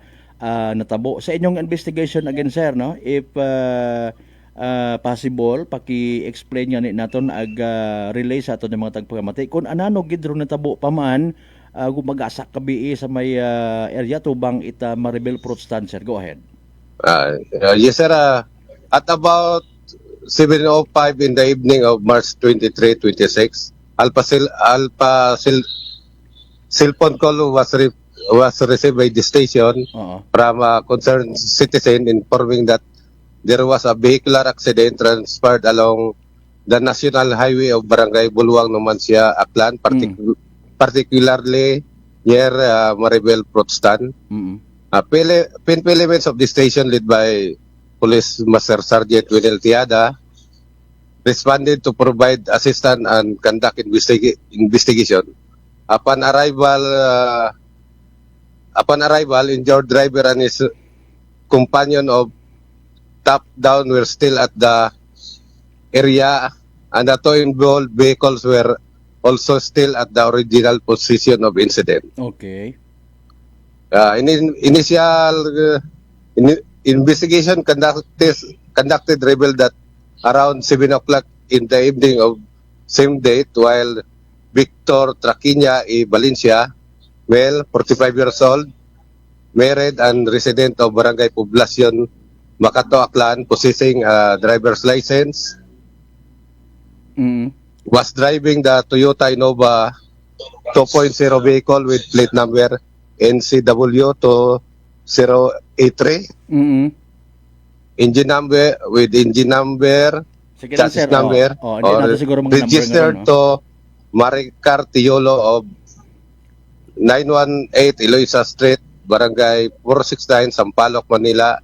natabo sa inyong investigation again, sir, no. If possible paki-explain nga naton relay sa aton mga tagpagamati kung anano gid ro natabo paman gumagasa kabi sa may area tubang ita Maribel Fruit Stand, sir. Go ahead. Yes, sir. At about 7:05 in the evening of March 23, 26, cellphone call was received by the station from a concerned citizen informing that there was a vehicular accident transpired along the National Highway of Barangay Bulwang, Numancia, Aklan, particularly near Maribel Fruit Stand. Pin elements of the station led by Police Master Sergeant Winel Tiada responded to provide assistance and conduct investigation. Upon arrival, injured driver and his companion of top down were still at the area, and the two involved vehicles were also still at the original position of incident. Okay. Initial investigation conducted revealed that around 7 o'clock in the evening of same date, while Victor Traquiña E. Valencia, male, 45 years old, married and resident of Barangay Poblacion, Makato, Aklan, possessing a driver's license, was driving the Toyota Innova 2.0 vehicle with plate number NCW 2083. Engine number, sige chassis sir, number, registered to Maricar Tiolo of 918 Eloisa Street, Barangay 469, Sampaloc, Manila,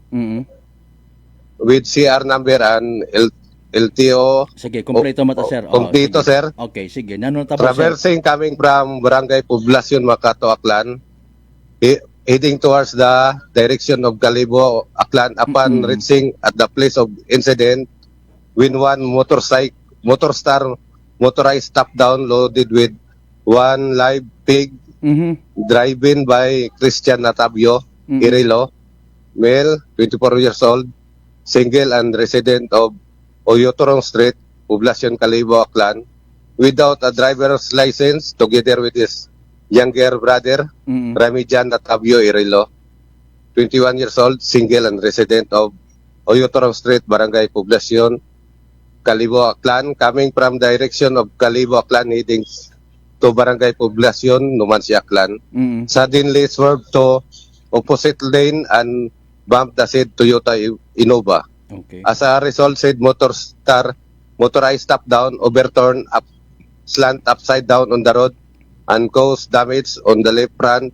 with CR number and LTO. Sige, kompleto mata, sir. Kompleto, sir. Okay, sige. Nanotabo, traversing sir. Coming from Barangay Poblacion, Makato, Aklan, heading towards the direction of Calibo, Aklan. Upon reaching at the place of incident, when one motorized top-down loaded with one live pig, driven by Christian Natavio Irilo, male, 24 years old, single and resident of Oyotorong Street, Poblacion, Calibo, Aklan, without a driver's license, together with his younger brother, Ramijan Natavio Irilo, 21 years old, single and resident of Oyotorong Street, Barangay Poblacion, Calibo, Aklan, coming from direction of Calibo, Aklan, heading to Barangay Poblacion, Numancia, Aklan, suddenly swerved to opposite lane and bumped the said Toyota Innova. Okay. As a result, said motorized top-down overturned slant upside down on the road and caused damage on the left front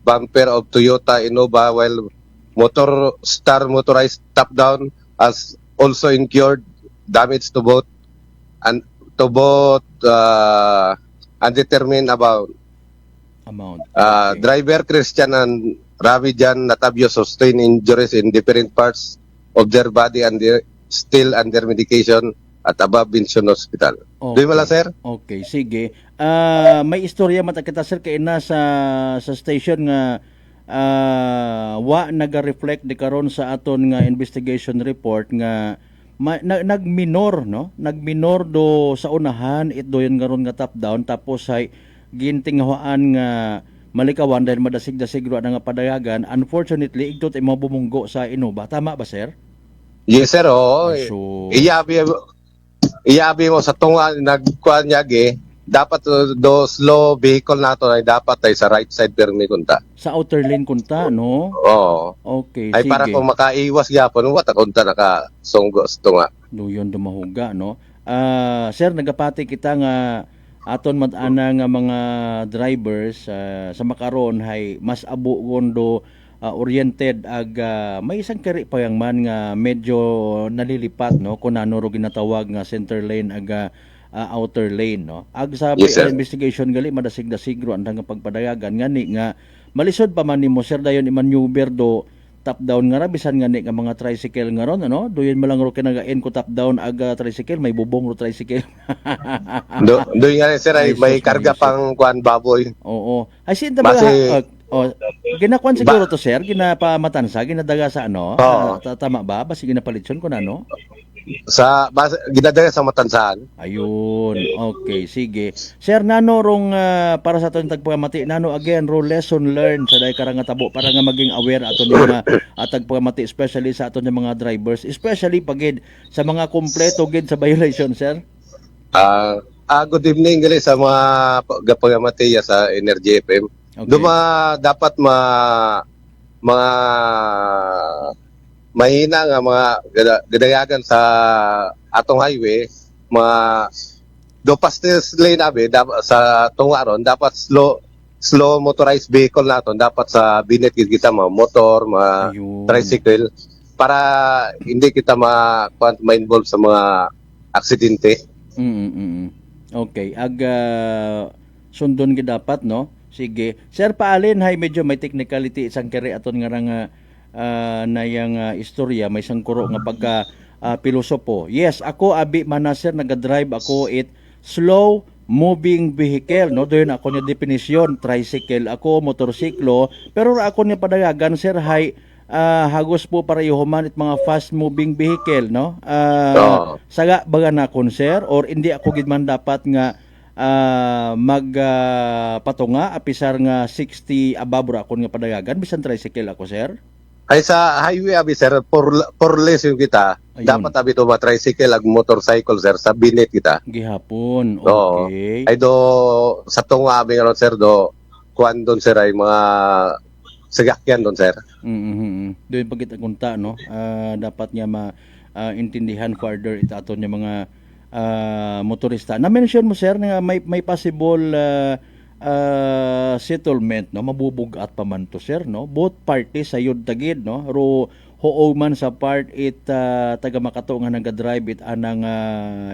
bumper of Toyota Innova, while motorized top down has also incurred damage to both undetermined amount. Driver Christian and Ravi Jan Natavio sustained injuries in different parts of their body and they're still under medication at above mentioned hospital. Okay. Doon mo lang, sir? Okay, sige. May istorya mata kita, sir, kay na sa station nga wa naga-reflect di karon sa aton nga investigation report nga nagminor, no? Nagminor do sa unahan it do yun karon nga top down tapos ay gintinghawaan nga malikawan dahil madasig-dasig ro nga padayagan. Unfortunately, igtot ay mga bumunggo sa Innova. Tama ba, sir? Yes, sir. Oo. So, Iyabi mo sa tunga nagkuan niya dapat do slow vehicle nato ay dapat ay sa right side permi kunta. Sa outer lane kunta, no? Oo. Okay, ay sige. para kung makaiwas gyapon wa ta kunta nakasunggo sa tunga. Duyon dumahuga, no? Sir, nagapati kita nga aton mat-ana nga mga drivers sa makaron hay mas abo gondo oriented ag may isang kari pa yang man nga medyo nalilipat, no, kung ano ro ginatawag nga center lane ag outer lane, no. Ag sa Yes, sir. investigation gali madasig-dasig ro andang pagpadayagan ngani nga malisod pa man nimo, sir, dayon i-maneuver do top down nga ra bisan ngani nga mga tricycle nga ron, ano, doyon mo lang ro kinagain ko top down ag tricycle, may bubong ro tricycle. Doon nga sir ay may karga pang kuan baboy. Oo. Ay sinta ba ginakuan siguro to, sir, ginapamatansa, ginadaga sa ano? Tama ba? Basi ginapalitson ko na, no? Ginadaga sa Matansahan. Ayun. Okay, sige. Sir, nano rong para sa aton tagpamati, nano again ro lesson learned sa day karang tabo para nga maging aware aton mga tagpamati, especially sa aton mga drivers, especially pagid sa mga kompleto gid sa violation, sir. Good evening gali sa mga pagpamati sa Energy FM. Okay. Dapat mga mahina nga mga gadayagan sa atong highway, mga do fastest lane abi sa tunga ron dapat slow motorized vehicle naton dapat sa binet kita mga motor, mga tricycle para hindi kita ma-involve sa mga aksidente. Okay, sundon gid dapat, no? Sige. Sir, paalin hay medyo may technicality isang kere aton nga nayang istorya, may isang kuro nga pagka pilosopo. Yes, ako abi manaser nagadrive ako slow moving vehicle, no? Doon ako niya definisyon, tricycle ako, motorsiklo, pero ako niya padayagan, sir, hay hagos po pareho man it mga fast moving vehicle, no? Saga baga na kon, sir, or hindi ako gid man dapat nga patunga apisar nga 60 above ra akon nga padayagan bisan tricycle ako, sir? Ay sa highway abi sir, for less yung kita. Ayun. Dapat abi to ba tricycle ag motorcycle sir sa binet kita. Gihapon. Okay. Ay do sa tunga abi nga sir do kuan don sir ay mga sagakyan don sir. Doon pagit kunta, no? Dapat niya intindihan further ita aton nga mga motorista. Na-mention mo, sir, nga may possible settlement, no? Mabubugat pa man to, sir, no? Both parties sayod tagid, no? Ro huog man sa part taga Makato nga nagadrive it anang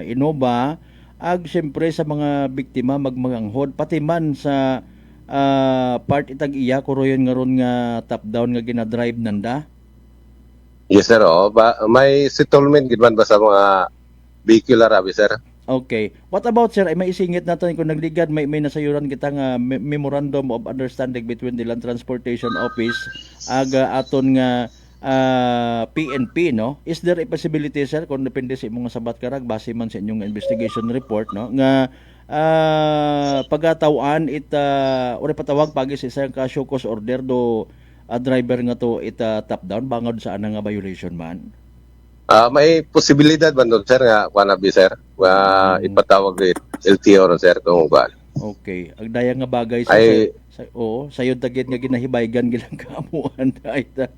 Innova ag siyempre sa mga biktima magmaganghod pati man sa part itag iya kuroyon nga ron nga top down nga ginadrive nanda. Yes sir, may settlement gid man ba sa mga vehicular abi sir? Okay. What about, sir, ay maisingit natin kung nagligad may nasayuran kita nga memorandum of understanding between the Land Transportation Office ag aton nga PNP, no? Is there a possibility, sir, kung depende sa imong sabat karag base man sa inyong investigation report, no, nga pagatawan uri patawag pagi sa isang show cause order do driver nga to top down bangod sa anang violation man? May posibilidad ba doon, sir, nga kuanabi, sir? Ipatawag rin LTO ron, sir, kung kuan. Okay. Ang daya nga bagay sayod tagit nga ginahibaygan gilang kaamuan dahil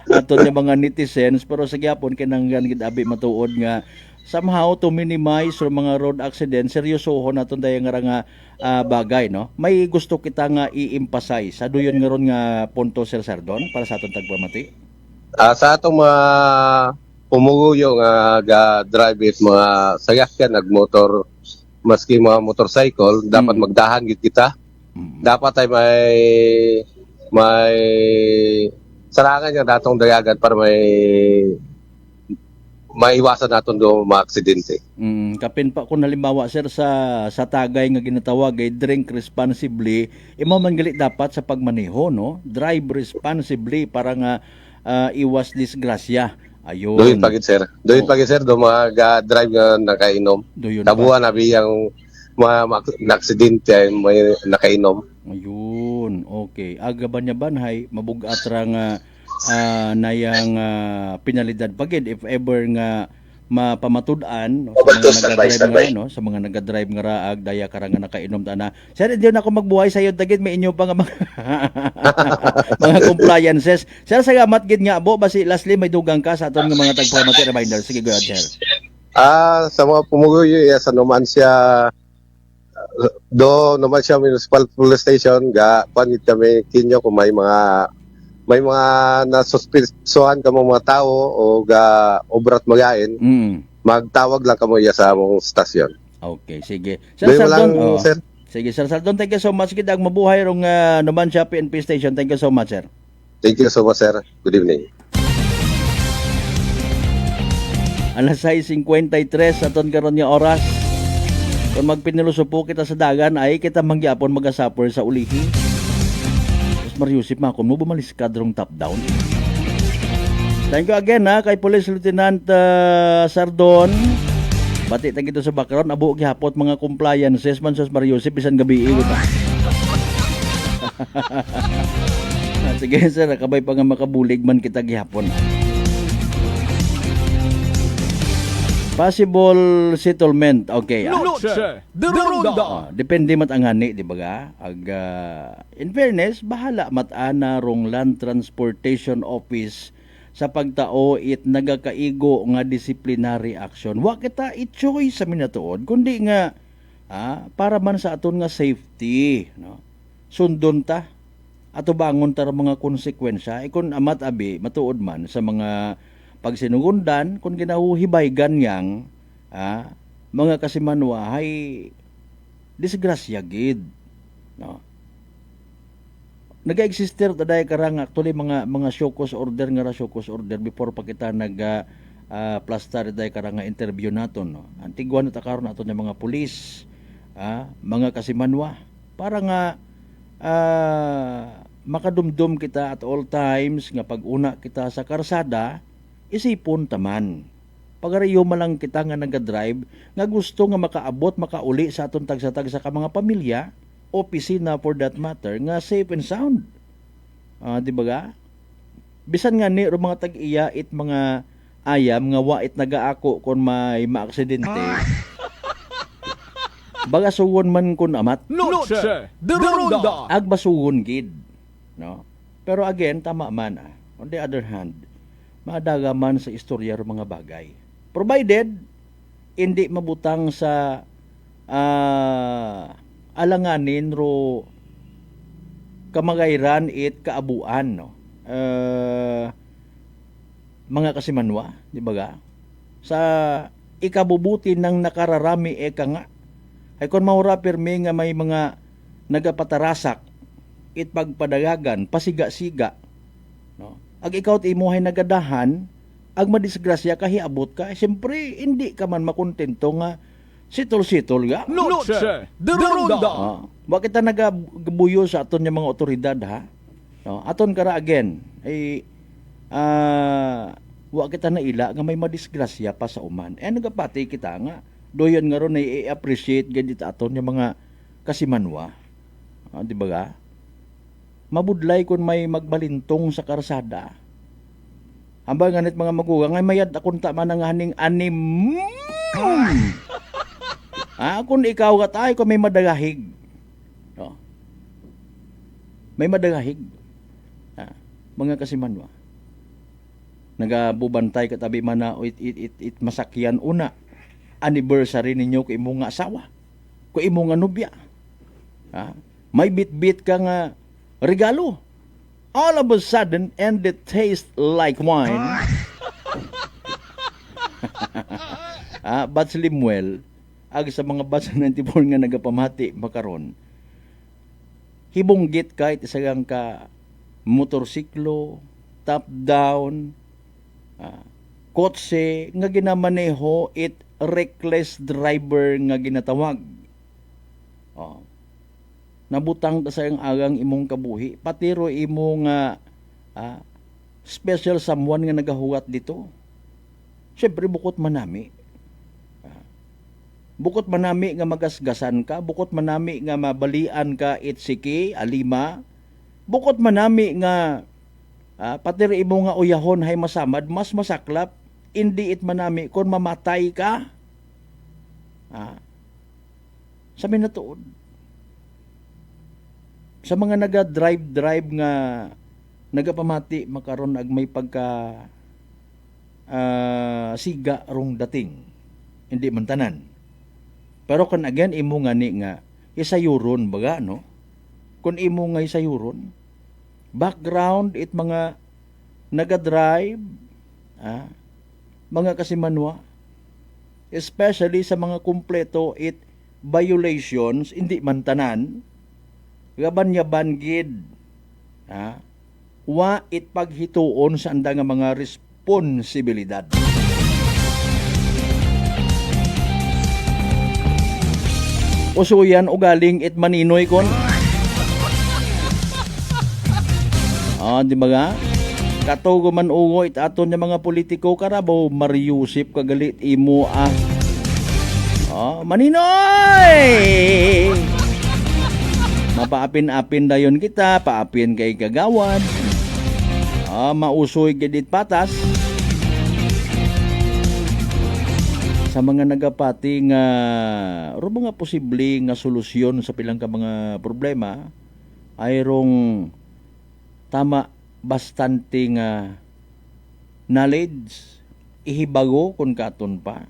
aton nga mga netizens, pero sa gyapon kinanggan gid abi matuod nga somehow to minimize yung mga road accident, seryosohon naton daya nga bagay, no? May gusto kita nga i-emphasize. Ado yun nga ron nga punto, Sir Sardon, para sa atong tagpamati. Sa atong mga pumuguyo nga ga-drive it, mga sayakyan, nagmotor, maski mga motorcycle, dapat magdahan gid kita. Dapat ay may sarangan nga datong dayagan para maiwasan naton do mga aksidente. Kapin pa kung halimbawa, sir, sa tagay nga ginatawag ay drink responsibly, imo man gali dapat sa pagmaneho, no? Drive responsibly para nga iwas disgrasya. Ayun. Doon pagit sir. Do mga drive nga nakainom. Tabuan na biyang mga aksidente ay may nakainom. Ayun. Okay. Aga ba niya banhay mabugat ra nga nayang penalidad pagid if ever nga mapamatud-an, no, sa mga nag-drive nga, no, sa mga nag-drive nga raag daya karang nga nakainom ta na. Sir, hindi na ako magbuhay sa iyo dagit, may inyo pa nga mga compliances. Sir, salamat gid nga abo basi lastly may dugang ka sa aton nga mga tagpamati reminder. Sige, go ahead, sir. Sa mga pumuguyo sa Numancia Municipal Police Station ga panit kami kinyo kung may mga nasuspisohan ka mga tao o ga obrat magain, magtawag lang kamo sa among stasyon. Okay, sige. Sir Sardon, sir. Sige, Sir Sardon, thank you so much. Kita mabuhay rong Numancia PNP Station. Thank you so much, sir. Thank you so much, sir. Good evening. Alas 6:53 aton karon nga oras. Kung magpinilusupo kita sa dagan ay kita mangyapon magasapor sa ulihi. Mariusip ma, kung mo bumalis kadrong top down. Thank you again kay Police Lieutenant Sardon. Bati ta gito sa background, abo gihapot mga compliances man sa Mariusip bisan gabi ta. Sige sir, kabay pa nga makabulig man kita gihapon. Possible settlement. Okay. Depende mat ang ani, di ba ga? In fairness, bahala mat ana rong Land Transportation Office sa pagtao it nagakaigo nga disciplinary action. Wa kita i-choice sa minatuod kundi nga para man sa aton nga safety, no? Sundon ta ato bangon ta mga konsekwensya kung amat abi matuod man sa mga pagsinugundan kung ginahuhibay ganyang mga kasimanwa ay disgrasya gid, no? Naga-exister taday karang actually mga show cause order nga show cause order before pa kita plaster taday karang interview naton, no? Antigwan na ta karon aton ng mga pulis, mga kasimanwa para nga makadumdum kita at all times nga pag-una kita sa karsada isipon taman. Pagariyo man lang kita nga naga-drive nga gusto nga makaabot, makauli sa aton tagsa-tagsa ka mga pamilya, opisina for that matter, nga safe and sound. Di ba ga? Bisan nga ni mga tag-iya it mga ayam nga wait nagaako kung may maaksidente. Bagasugon man kun amat. Noche de Ronda. Agbasugon gid, no? Pero again, tama man. On the other hand, maadaga man sa istorya ro mga bagay. Provided hindi mabutang sa alanganin ro kamagayran it kaabuan, no? Mga kasimanwa, di ba ga? Sa ikabubuti ng nakararami ka nga ay kung maura pirmi nga may mga nagapatarasak it pagpadagagan pasiga-siga, no? Ag ikaw imuhay nagadahan, ag madisgrasya ka hiabot ka, siyempre hindi ka man makontento nga sitol-sitol ga. Noche de Ronda. Bakit ta nagabuyo sa aton yung mga otoridad, ha? No, aton kara again ay wa kita na ila nga may madisgrasya pa sa uman. Nagapati kita nga doyon nga ron ay i-appreciate ganit aton yung mga kasimanwa. Di ba ga? Mabudlay kung may magbalintong sa karsada. Hambang ganit mga magugang, ay mayad akong tama ng haning anim. Kung ikaw katay, kung may madagahig. No? May madagahig. Mga kasimanwa. Nagabubantay katabi man na it masakyan una. anniversary ninyo kung imo nga asawa, kung imo nga nobya. May bit-bit ka nga regalo. All of a sudden, and it tastes like wine. But Slimwell, ag sa mga basa 94 nga nagapamati makaron, hibonggit kahit isagang ka motorsiklo, top down, kotse nga ginamaneho, it reckless driver nga ginatawag. Nabutang ka sa iyang agang imong kabuhi, patiro imong special someone nga nagahuwat dito. Siyempre bukod manami. Bukod manami nga magasgasan ka, bukod manami nga mabalian ka itsiki, alima, bukod manami nga patiri imo nga uyahon hay masamad, mas masaklap, hindi it manami kung mamatay ka. Sabi na tuod. Sa mga naga-drive nga nagapamati makaron ag may pagka siga rong dating. Hindi man tanan. Pero kan again imo nga ni nga isayuron baga no? Kun imo nga isayuron, background it mga naga-drive, mga kasimanwa, especially sa mga kumpleto it violations, hindi man tanan, gaban-yaban gid, wa it paghituon sa anda nga mga responsibilidad. Usuyan o galing it maninoy kon. Di ba nga? Katugo man ugo it aton nga mga politiko karabo mariusip kagalit imo maninoy! Mapaapin-apin dayon kita, paapin kay kagawad. Mausoy gidit patas. Sa mga nagapati nga mga posible nga solusyon sa pilang ka mga problema ay rong tama bastante nga knowledge ihibago kung katon pa.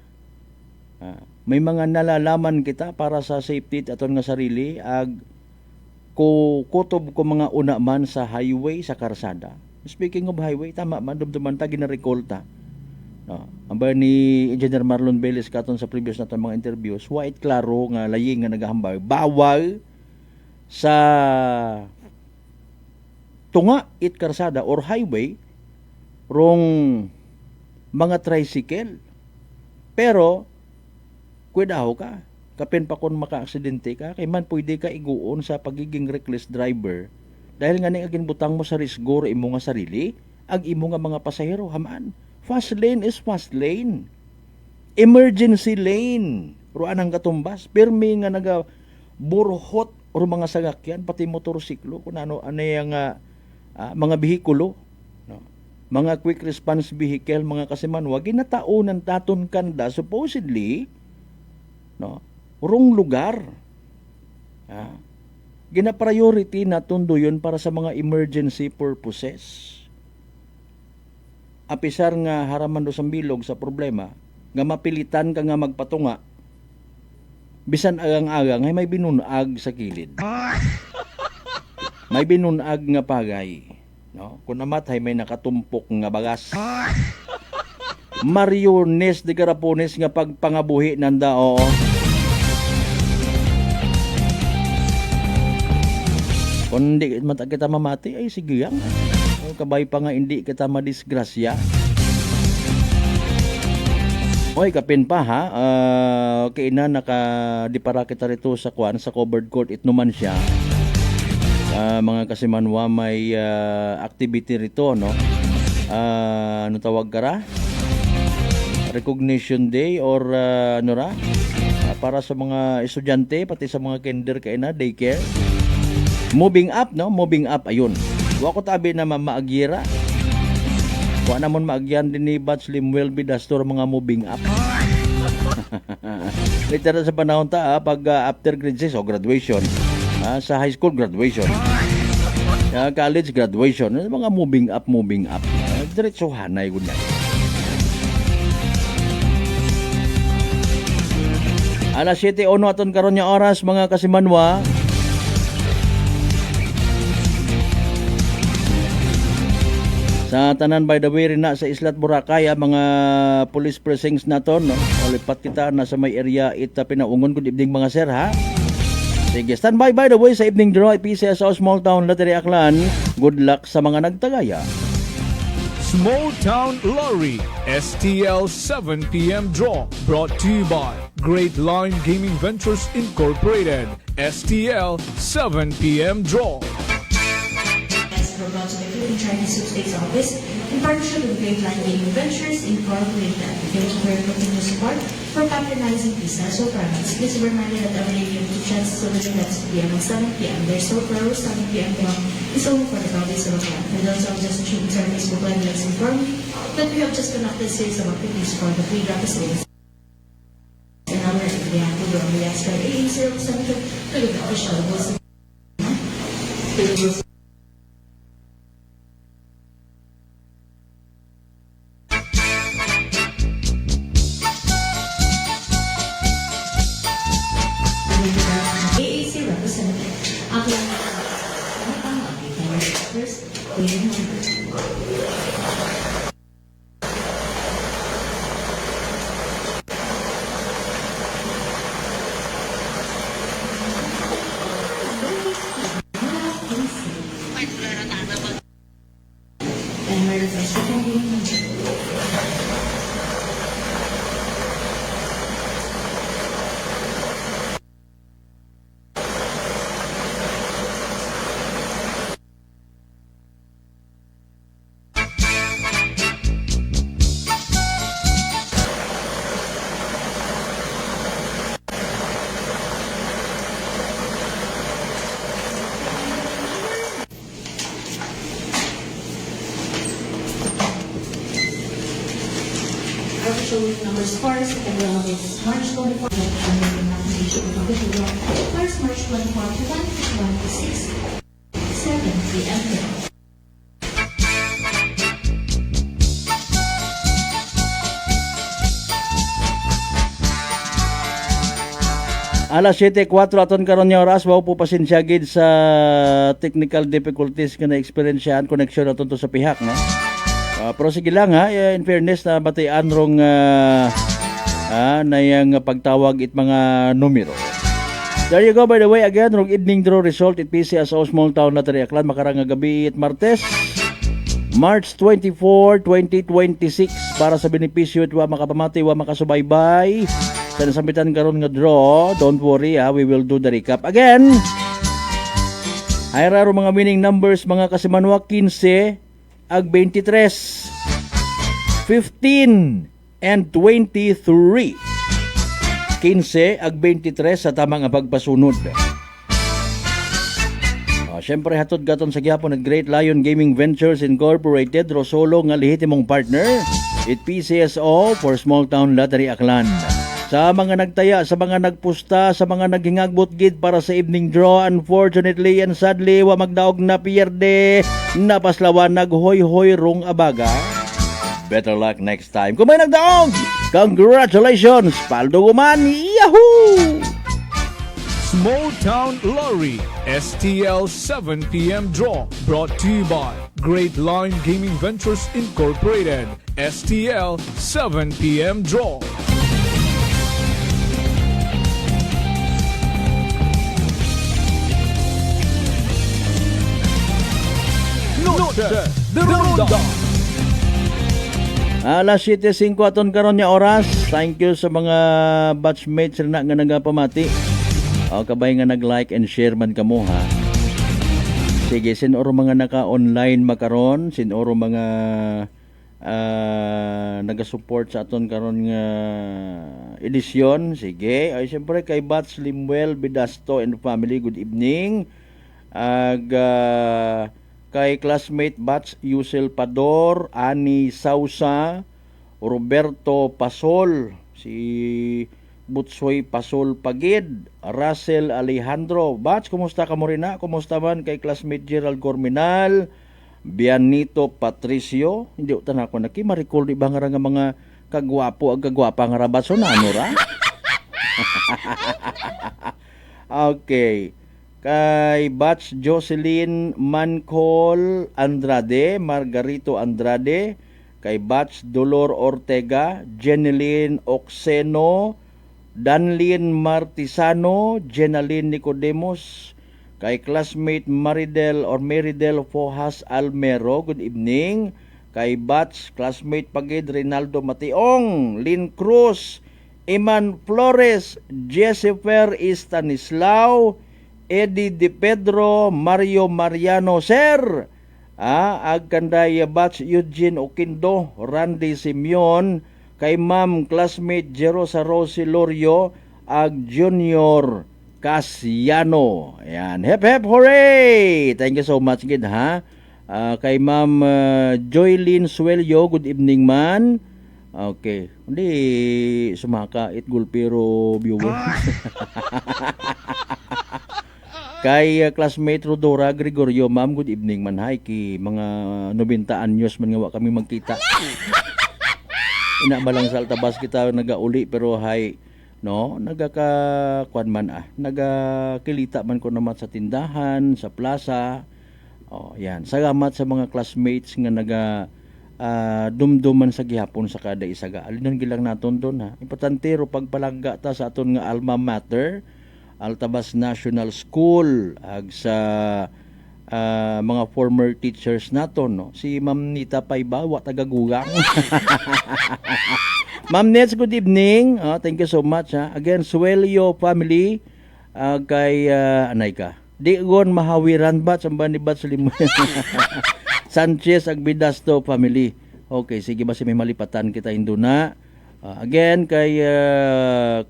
May mga nalalaman kita para sa safety aton nga sarili ag kutob ko mga una man sa highway, sa karsada. Speaking of highway, tama man dumduman ta ginarekolta. Amba ni Engineer Marlon Veles katon sa previous na mga interviews, white klaro nga laying nga nagahambal bawal sa tunga it karsada or highway rong mga tricycle. Pero kuidaho ka, kapin pa kon maka-aksidente ka, kay man pwede ka iguon sa pagiging reckless driver dahil nga ning agin butang mo sa risgo imo nga sarili ag imo nga mga pasahero haman. Fast lane is fast lane. Emergency lane. Ruan ang katumbas. Pirmi nga nagaburhot o mga sagakyan, pati motorsiklo, kung ano yung mga bihikulo. No? Mga quick response vehicle, mga kasimanwa, ginataunan taton kanda, supposedly, no? Urong lugar. Gina-priority na tundo yun para sa mga emergency purposes. Apisar nga haraman do sa bilog sa problema, nga mapilitan ka nga magpatunga, bisan agang-agang ay may binunag sa kilid. May binunag nga pagay. No? Kung namatay may nakatumpok nga bagas. Mariones de Garapones nga pagpangabuhi nanda oo. Kung hindi kita mamati ay sige yan. Kabay pa nga hindi kita madisgrasya. Oy, kapin pa ha. Kaina nakadipara kita rito sa sa covered court itnuman siya. Mga kasimanwa may activity rito, no? Ano tawag kara? Recognition Day or ano ra? Para sa mga estudyante, pati sa mga kinder kaina, daycare. Moving up, no? Moving up, ayun. Wa ko tabi na maagyira. Wa namon maagyan din ni Batch Limwell Bidastor mga moving up. Later sa panahon ta pag after grade 6 o graduation, sa high school graduation, college graduation, mga moving up. Diretso hanay gud. Alas 7:01 aton karon nga oras mga kasimanwa. Sa tanan by the way rin na sa Islat Boracay mga police precincts naton no. Lipat kita na sa may area ita pinaungon good evening mga sir ha. Sige, standby by the way sa evening draw PCS sa Small Town Lottery Aklan. Good luck sa mga nagtagaya. Small Town Lottery STL 7 p.m. draw brought to you by Great Line Gaming Ventures Incorporated. STL 7 p.m. draw. Brought to the Philippine Chinese Sweepstakes Office in partnership with Great Line Gaming Ventures Incorporated. Thank you for your continued support for patronizing Pisa So Products. Please be reminded that every day you have two chances to win at 6 p.m. and 7 p.m. Their So Pro 7 p.m. draw is only for the province of Aklan. For those who have just tuned to our Facebook Live, let's inform you that we have just conducted a series of activities for the free drop sales. And our everyday active draw we ask for 807 to the official rules. AAC representative. Aklan ang first waiting number. And we're the second waiting number. Official numbers first, second round is March 24, official round first March 24 to 1 to 6, 7 p.m. Alas 7:04 aton karon nga oras wa po pasensya gid sa technical difficulties nga na-experiencehan connection aton to sa pihak no. Pero sige lang ha, in fairness na batayan rong na yung pagtawag it mga numero. There you go by the way again, rong evening draw result it PCS sa Small Town Lottery Aklan makarang nga gabi it Martes, March 24, 2026 para sa benepisyo it wa makapamati wa makasubaybay sa nasambitan karon nga draw. Don't worry we will do the recap again. Ay raro mga winning numbers mga kasimanwa 15 ag 23, 15 and 23. 15 ag 23 sa tamang pagpasunod. Siyempre hatod gaton sa gyapon at Great Lion Gaming Ventures Incorporated Rosolo nga lehitimong partner it PCSO for Small Town Lottery Aklan. Sa mga nagtaya, sa mga nagpusta, sa mga naghingagbot gid para sa evening draw, unfortunately and sadly, wa magdaog na pierde, napaslawan naghoy-hoy rong abaga. Better luck next time. Kung may nagdaog, congratulations! Paldo Guman, yahoo! Small Town Lottery STL 7 p.m. draw brought to you by Great Line Gaming Ventures Incorporated. STL 7 p.m. draw. The Ronda. Alas 7:05 aton karon nga oras. Thank you sa mga batchmates na nga nagapamati. Kabay nga nag-like and share man kamo ha. Sige, sinoro mga naka-online makaron, sinoro mga naga-support sa aton karon nga edisyon. Sige, ay siyempre kay Bats Limwell Bidasto and family, good evening. Kay classmate Bats Yusel Pador, Ani Sausa, Roberto Pasol, si Butsoy Pasol Pagid, Russell Alejandro. Bats, kumusta ka mo rin na? Kumusta man kay classmate Gerald Corminal, Bianito Patricio. Hindi utan ako na ki, ma-recall di ba nga mga kagwapo ang kagwapa nga rabatso na ano ra? Okay. Kay Batch Jocelyn Mancol Andrade, Margarito Andrade, kay Batch Dolor Ortega, Jeneline Oxeno, Danlin Martisano, Jenaline Nicodemos, kay classmate Maridel Fojas Almero, good evening. Kay Batch classmate Pagid Rinaldo Mationg, Lynn Cruz, Iman Flores, Jessifer Stanislao, Eddie De Pedro, Mario Mariano, Sir, Agkanday Batch Eugene Oquindo, Randy Simeon, kay Ma'am classmate Jerosa Rosi Lorio, ag Junior Casiano. Ayan, hep hep hooray! Thank you so much gid ha. Kay Ma'am Joylyn Suelio, good evening man. Okay, hindi sumaka itgulpiro viewer. Kay classmate Rodora Gregorio, ma'am, good evening man. Hi, ki mga 90 anyos man nga kami magkita. Ina malang sa Altabas kita nagauli pero hi, no, nagaka-kwan man nagakilita man ko naman sa tindahan, sa plaza. Oh, yan. Salamat sa mga classmates nga dumduman sa gihapon sa kada isaga. Alinon gilang naton doon ha. Importante ro pagpalangga ta sa aton nga alma mater, Altabas National School, ag sa mga former teachers naton, no. Si Ma'am Nita Paybawa tagagugang. Ma'am Nets, good evening. Thank you so much ha. Again, Suelio family, kay anay ka. Digon mahawiran ba samba ni Bat Sulim. Sanchez Agbidasto family. Okay, sige ba si may malipatan kita induna. Again kay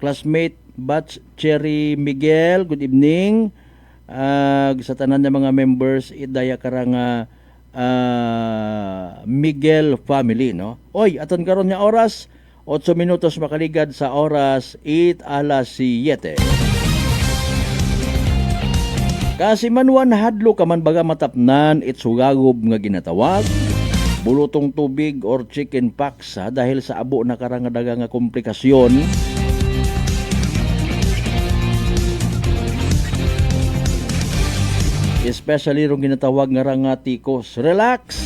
classmate Batch Cherry Miguel, good evening. Sa tanan ng mga members idaya karang Miguel family, no. Oy, aton karon nga oras 8 minutos makaligad sa oras 8:07. Kasi manuan hadlo ka man baga matapnan itsugagub nga ginatawag, bulutong tubig or chicken pox dahil sa abo na karangadaga nga komplikasyon. Especially rong ginatawag nga rangatikos. Relax!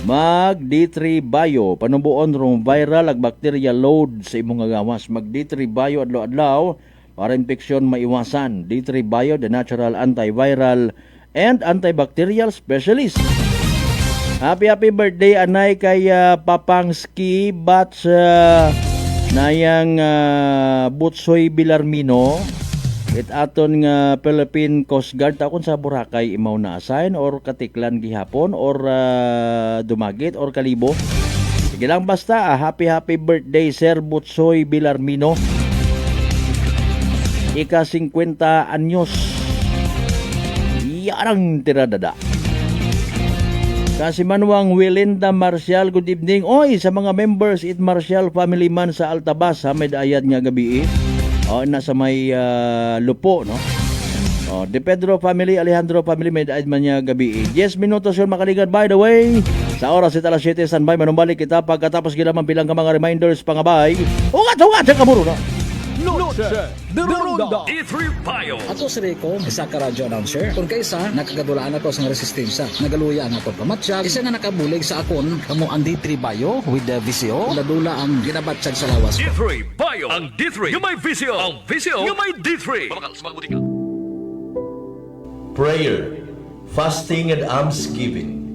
Mag D3 Bio, panubuon rong viral ag bacteria load sa imong nga gawas. Mag D3 Bio adlaw-adlaw para infeksyon maiwasan. D3 Bio, the natural antiviral and antibacterial specialist. Happy birthday anay kay Papangski Batch nayang Butsoy Bilarmino. It aton nga Philippine Coast Guard takon sa Boracay imaw na assign or katiklan gihapon or dumagit or kalibo. Sige lang basta happy birthday Sir Butsoy Bilarmino. Ika 50 anyos. Yarang tiradada. Kasi Manuang Wilinda Marcial, good evening. Oy, sa mga members It Marcial family man sa Altabas ha, may ayat nga gabi. Nasa may lupo, no? De Pedro family, Alejandro family, may daad man niya gabi. 10 minutos yun makaligad. By the way, sa oras ita alas 7, standby, manumbalik kita pagkatapos gilaman bilang ka mga reminders pangabay. Ungat, sa kamuro, no? Noche de Ronda D3 Bio. Ako si Rico, isa ka radio announcer. Kung kaysa, nakagadulaan ako sa resistensya. Nagaluya ang ako pamatsyag. Isa nga nakabulig sa akon, kamo ang D3 Bio with the VCO. Ladula ang ginabatsyag sa lawas ko. D3 Bio. Ang D3 yung may VCO. Ang VCO yung may D3. Prayer, fasting and almsgiving,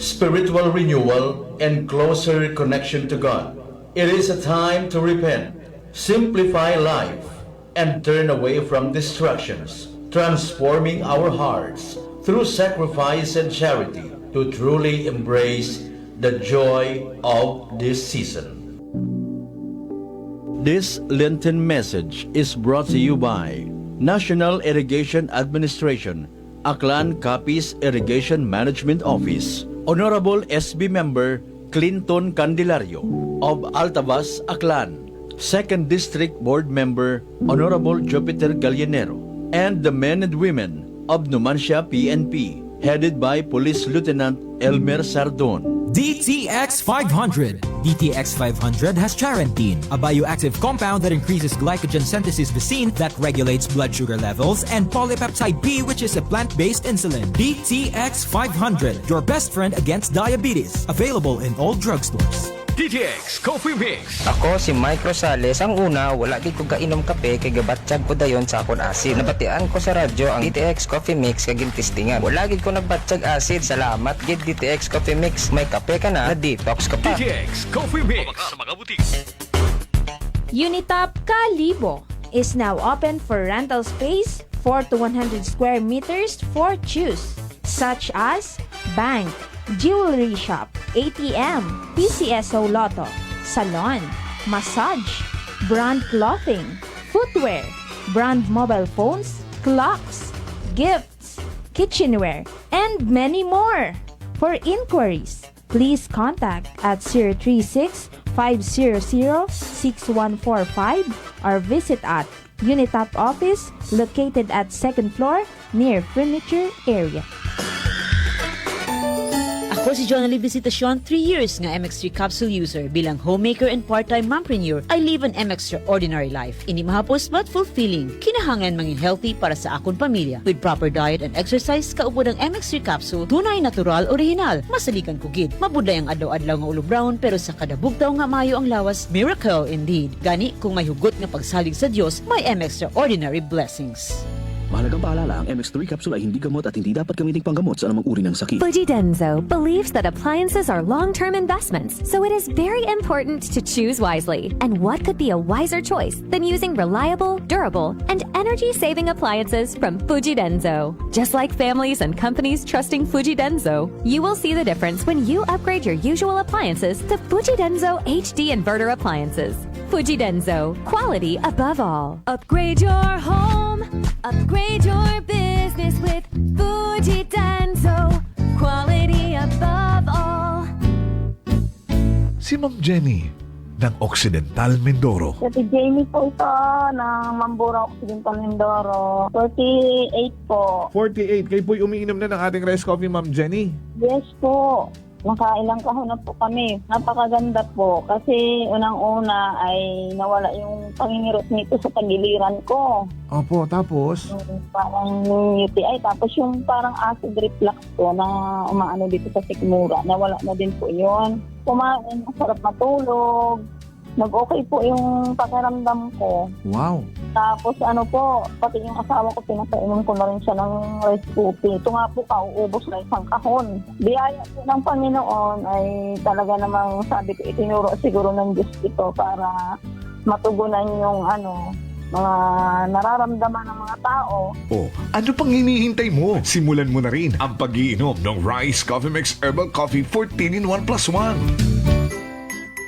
spiritual renewal, and closer connection to God. It is a time to repent, simplify life, and turn away from distractions, transforming our hearts through sacrifice and charity to truly embrace the joy of this season. This Lenten message is brought to you by National Irrigation Administration, Aklan Capiz Irrigation Management Office, Honorable SB Member Clinton Candelario of Altabas, Aklan, 2nd District Board Member Honorable Jupiter Gallinero, and the men and women of Numancia PNP, headed by Police Lieutenant Elmer Sardon. DTX 500 DTX 500 has charantine, a bioactive compound that increases glycogen synthesis vesine that regulates blood sugar levels, and polypeptide B, which is a plant-based insulin. DTX 500, your best friend against diabetes. Available in all drugstores. DTX Coffee Mix. Ako si Mike Rosales. Ang una, wala gid ko kainom kape kay gabatsyag ko dayon sa akon acid. Nabatian ko sa radyo ang DTX Coffee Mix kag gintistingan. Wala gid ko nagbatsyag acid. Salamat gid DTX Coffee Mix. May kape ka na detox ka pa. DTX Coffee Mix. Sa mga butik. Unitop Kalibo is now open for rental space 4 to 100 square meters for choose, such as bank, jewelry shop, ATM, PCSO Lotto, salon, massage, brand clothing, footwear, brand mobile phones, clocks, gifts, kitchenware, and many more. For inquiries, please contact at 036-500-6145 or visit at Unitop office located at 2nd floor near furniture area. Ako si Jonali Visitacion, 3 years nga MX3 capsule user. Bilang homemaker and part-time mompreneur, I live an extraordinary life. Hindi mahapos but fulfilling. Kinahangan mangin healthy para sa akong pamilya. With proper diet and exercise, kaupod ang MX3 capsule, tunay, natural, original. Masalikan kugid. Mabuday ang adlaw-adlaw nga ulo brown, pero sa kada bugtaw nga mayo ang lawas, miracle indeed. Gani, kung may hugot nga pagsalig sa Diyos, may extraordinary blessings. Mahalagang paalala, ang MX3 capsule ay hindi gamot at hindi dapat gamiting panggamot sa anumang uri ng sakit. Fujidenzo believes that appliances are long-term investments, so it is very important to choose wisely. And what could be a wiser choice than using reliable, durable, and energy-saving appliances from Fujidenzo? Just like families and companies trusting Fujidenzo, you will see the difference when you upgrade your usual appliances to Fujidenzo HD inverter appliances. Fujidenzo, quality above all. Upgrade your home, upgrade your business with Fujidenzo, quality above all. Si Ma'am Jenny ng Occidental Mindoro. Si Jamie po ito ng Mambura Occidental Mindoro. 48 po. 48. Kayo po'y umiinom na ng ating rice coffee, Ma'am Jenny. Yes po. Nakailang kahon na po kami. Napakaganda po. Kasi unang-una ay nawala yung pangingirot nito sa tagiliran ko. Opo, tapos? Parang UTI. Tapos yung parang acid reflux ko na umaano dito sa sikmura. Nawala na din po yun. Kumain, masarap matulog. Nag-okay po yung pakiramdam ko. Wow. Tapos ano po, pati yung asawa ko, pinapainom ko na rin siya ng rice coffee. Ito nga po, kauubos na isang kahon. Biyaya po ng Panginoon ay talaga namang sabi ko, itinuro siguro ng Diyos ito para matugunan yung mga nararamdaman ng mga tao. Oh, ano pang hinihintay mo? Simulan mo na rin ang pag-iinom ng Rice Coffee Mix Herbal Coffee 14 in 1 plus 1.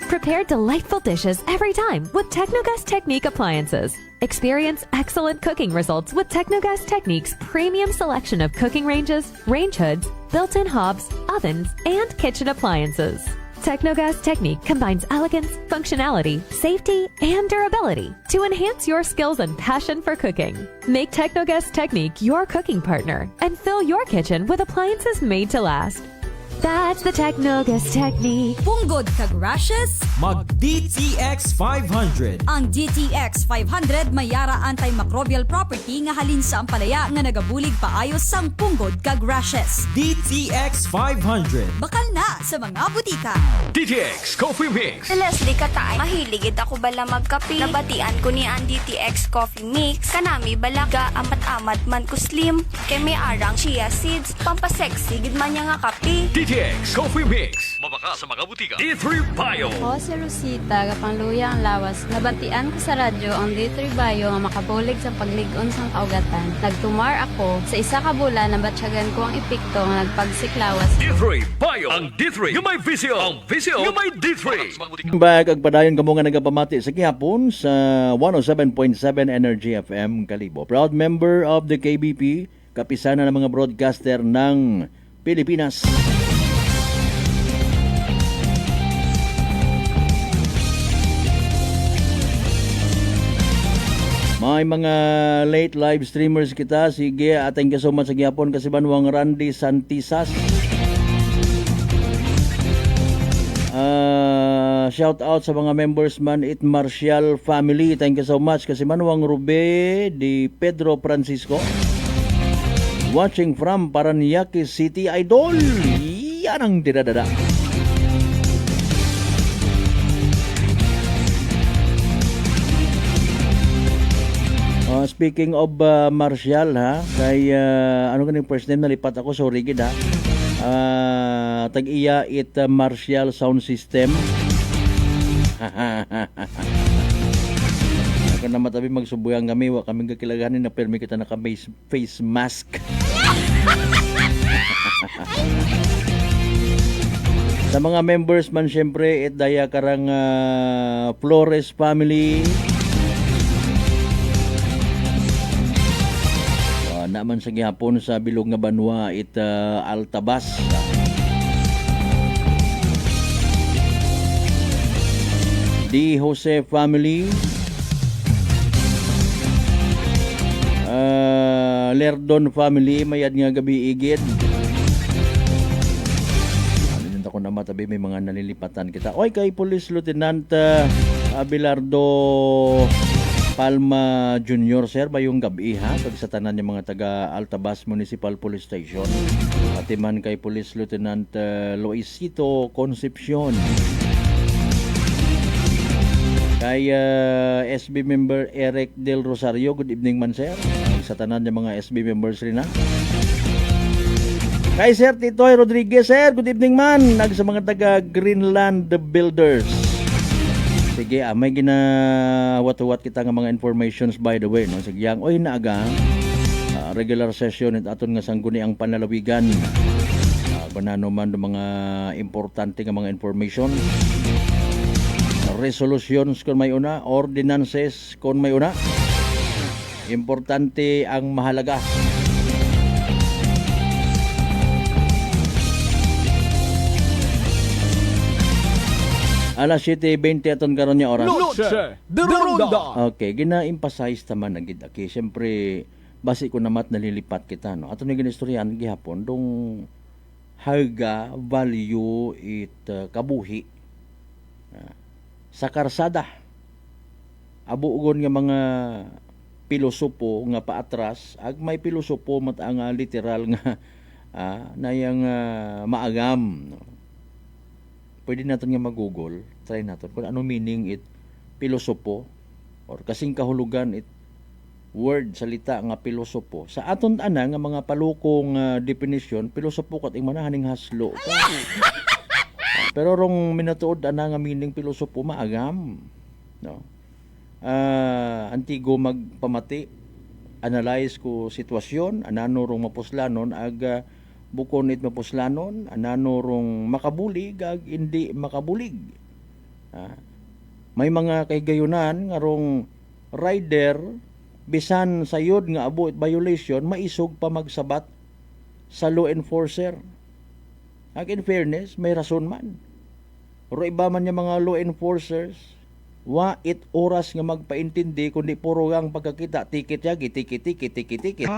Prepare delightful dishes every time with Technogas Technique appliances. Experience excellent cooking results with Technogas Technique's premium selection of cooking ranges, range hoods, built-in hobs, ovens, and kitchen appliances. Technogas Technique combines elegance, functionality, safety, and durability to enhance your skills and passion for cooking. Make Technogas Technique your cooking partner and fill your kitchen with appliances made to last. That's the Technogas Technique. Punggod kag rashes? Mag DTX 500. Ang DTX 500 may yara antimicrobial property nga halin sa ampalaya nga nagabulig paayos sang punggod kag rashes. DTX 500. Bakal na sa mga butika. DTX Coffee Mix. Si Leslie Katay, mahiligid ako bala magkape. Nabatian ko ni ang DTX Coffee Mix. Kanami balaga amat-amat man ko slim. Kay may arang chia seeds. Pampasexy gid man niya nga kape. DTX Coffee Mix. Mabaka sa mga butika. D3 Bio. Ako si Rosita, kapangluya ang lawas. Nabatian ko sa radyo ang D3 Bio nga makabulig sa pagligon sang kaugatan. Nagtumar ako. Sa isa ka bulan, nabatsyagan ko ang epekto nga nagpagsiklawas. D3 Bio. Ang D3 yung may visyo. Ang visyo yung may D3. Back ag padayon kamo nga nagapamati sa gihapon sa 107.7 Energy FM Kalibo. Proud member of the KBP, kapisana ng mga broadcaster ng Pilipinas. May mga late live streamers kita. Sige, ating kasuman sa gihapon kasi banwang Randy Santisas. Shout out sa mga members man it Marcial family. Thank you so much kasi Manuang Rube di Pedro Francisco. Watching from Paranaque City, Idol. Yan ang dinadada. Speaking of Marcial ha, kay ano kaning first name nalipat ako, sorry gid ha. Tag-iya it Marcial Sound System. Ako na matabi magsubuyang kami, wa kami kakilaganin na permi kita naka face mask. Sa mga members man syempre it daya karang Flores family. Naman sa gihapon sa bilog nga banwa it Altabas. Di Jose family. Lerdon family mayad nga gabi igid. Ano ko na matabi may mga nalilipatan kita. Oy kay Police Lieutenant Abelardo Palma Junior, sir, ba yung gabi ha? Pag sa tanan yung mga taga Altabas Municipal Police Station. Pati man kay Police Lieutenant Loisito Concepcion. Kay SB member Eric Del Rosario, good evening man, sir. Sa tanan yung mga SB members rin ha. Kay Sir Titoy Rodriguez, sir, good evening man. Sa mga taga Greenland Builders. Sige, may ginawat-wat kita nga mga informations by the way, no? Sige, oy naaga, regular session at aton nga sangguni ang panlalawigan. Banano man do mga importante nga mga information. Resolutions kung may una, ordinances kung may una. Importante ang mahalaga. Alas 7:20 aton karon nga oras. Noche de Ronda. Okay, gina-emphasize taman na gid aki. Siyempre, basi ko namat nalilipat kita no. Aton ni ginistoryan gihapon dong harga value it kabuhi sa karsada. Abugon nga mga pilosopo nga paatras ag may pilosopo mat ang literal nga nayang maagam no. Pwede natin nga mag-google, try natin kung ano meaning it pilosopo or kasing kahulugan it word, salita nga pilosopo. Sa aton ana nga mga palukong definition, pilosopo kat ing manahaning haslo. Pero rong minatuod ana nga meaning pilosopo maagam. No? Antigo magpamati, analyze ko sitwasyon, anano rong mapuslanon ag bukon it mapuslanon, anano rong makabulig ag hindi makabulig. May mga kaygayunan nga rong rider bisan sayod nga abo it violation maisog pa magsabat sa law enforcer. Ag in fairness, may rason man. Pero iba man yung mga law enforcers, wa it oras nga magpaintindi kundi puro ang pagkakita ticket yagi, ticket.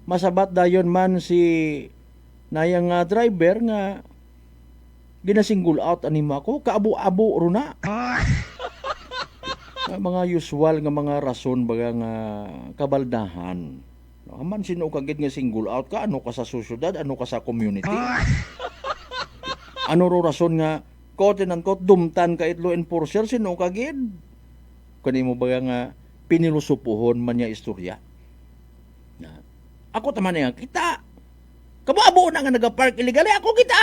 Masabat dayon man si nayang driver nga ginasingle out anima ko kaabo-abo ro na. Mga usual nga mga rason baga nga kabaldahan. Man sino kagid nga single out ka, ano ka sa susyudad, ano ka sa community? Ano ro rason nga quote-unquote dumtan ka it law enforcer, sino kagid? Kanimo baga nga pinilusupuhon man niya istorya. Ako taman nga kita. Kababo na nga nagapark illegal, ako kita.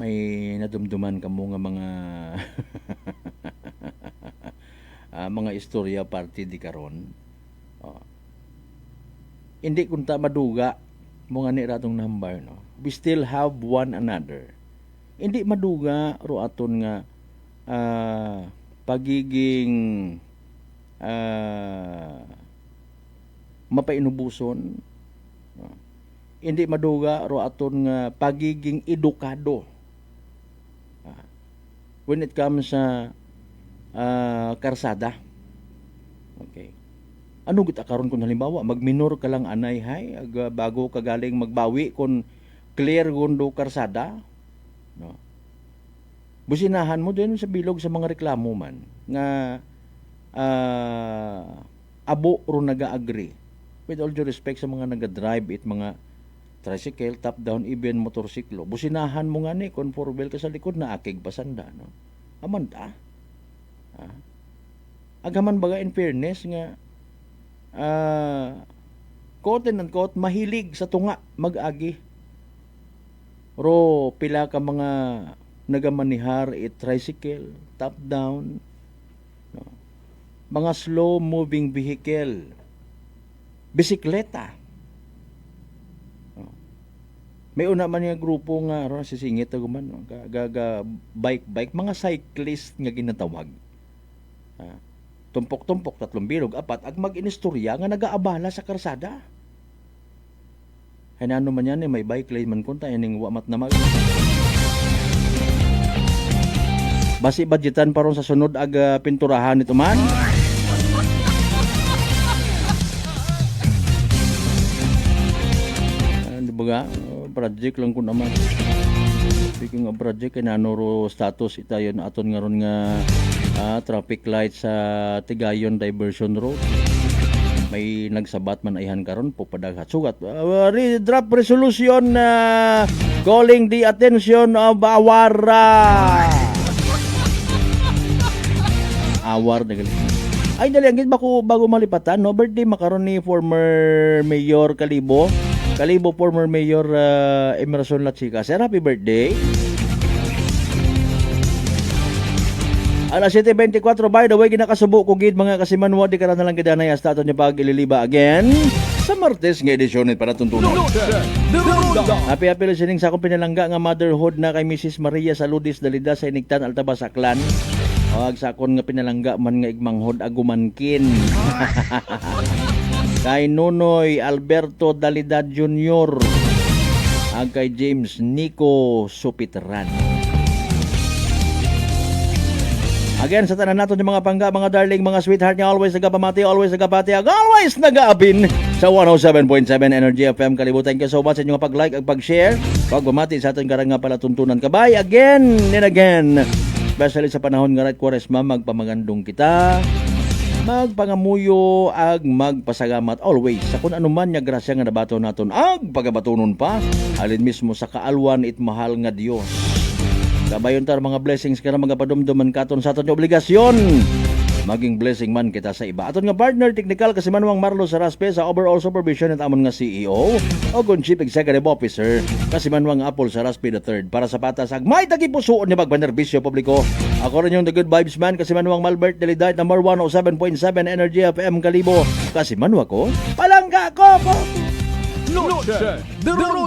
May nadumduman kamo nga mga mga istorya party di karon. Hindi kunta maduga mo nga ni ratong number no. We still have one another. Hindi maduga ro aton nga pagiging mapainubuson. Hindi maduga ro aton nga pagiging edukado. When it comes sa karsada. Okay. Ano kita karon kung halimbawa magminor ka lang anay hay bago ka galing magbawi kung clear gundo karsada, no? Businahan mo din sa bilog sa mga reklamo man nga abo ro naga-agree. With all due respect sa mga naga-drive it mga tricycle, top down, even motorsiklo. Businahan mo nga ni conformable ka sa likod na akig pasanda, no? Amanda. Agaman baga in fairness nga quote and unquote mahilig sa tunga mag-agi. Ro pila ka mga nagamanihar tricycle, top down, no? Mga slow moving vehicle, bisikleta. No? May una man nga grupo nga ro sisingit guman, no? Bike, mga cyclist nga ginatawag. Tumpok-tumpok, 3 bilog, 4, ag mag-inistorya nga nagaabala sa karsada. Ay ano man yan, may bike lane man kunta, yaning wamat na mag... Basi budgetan paron sa sunod ag pinturahan ito man. Di ba ga? Project lang ko naman. Speaking of project, kinanuro status itayon aton nga ron nga traffic light sa Tigayon Diversion Road. May nagsabat man ayhan karon po padaghat sugat. Draft resolution calling the attention of our nagali. Ay dali ang bago malipatan no birthday makaron ni former Mayor Kalibo former Mayor Emerson Lachica. Sir, happy birthday. Alas 7:24, by the way, ginakasubo ko gid mga kasimanwa di ka na lang gidanay hasta aton niya pag ililiba again sa Martes nga edisyon para tuntunan. Happy listening sa akong pinalangga nga motherhood na kay Mrs. Maria Saludis Dalida sa Inigtan, Altabas, Aklan. O sa akon nga pinalangga man nga igmanghod agumankin. Kay Nunoy Alberto Dalida Jr. Ag kay James Nico Supitran. Again, sa tanan nato yung mga pangga, mga darling, mga sweetheart niya, always nagapamati, always nagapati, always nagaapin sa 107.7 Energy FM. Kalibo, thank you so much sa inyong pag-like at pag-share. Pagbamati sa ating karang nga pala tuntunan. Kabay, again and again. Especially sa panahon nga right Quaresma, magpamagandong kita, magpangamuyo, ag magpasagamat always. Sa kung anuman niya grasya nga nabato naton, ag pagabatunon pa, alin mismo sa kaalwan it mahal nga Diyos. Kabayon tar mga blessings ka na mga padumduman katon sa aton yung obligasyon. Maging blessing man kita sa iba. Aton nga partner, technical kasi Manuang Marlo Saraspe sa overall supervision at amon nga CEO o kung Chief Executive Officer kasi Manuang Apple Saraspe III. Para sa patas, ag may tagipusuon niya magbanerbisyo publiko. Ako rin yung The Good Vibes Man kasi Manuang Malbert Delidite number 107.7 Energy FM Kalibo. Kasi Manuwa ko, palangga ko po! Noche de Ronda.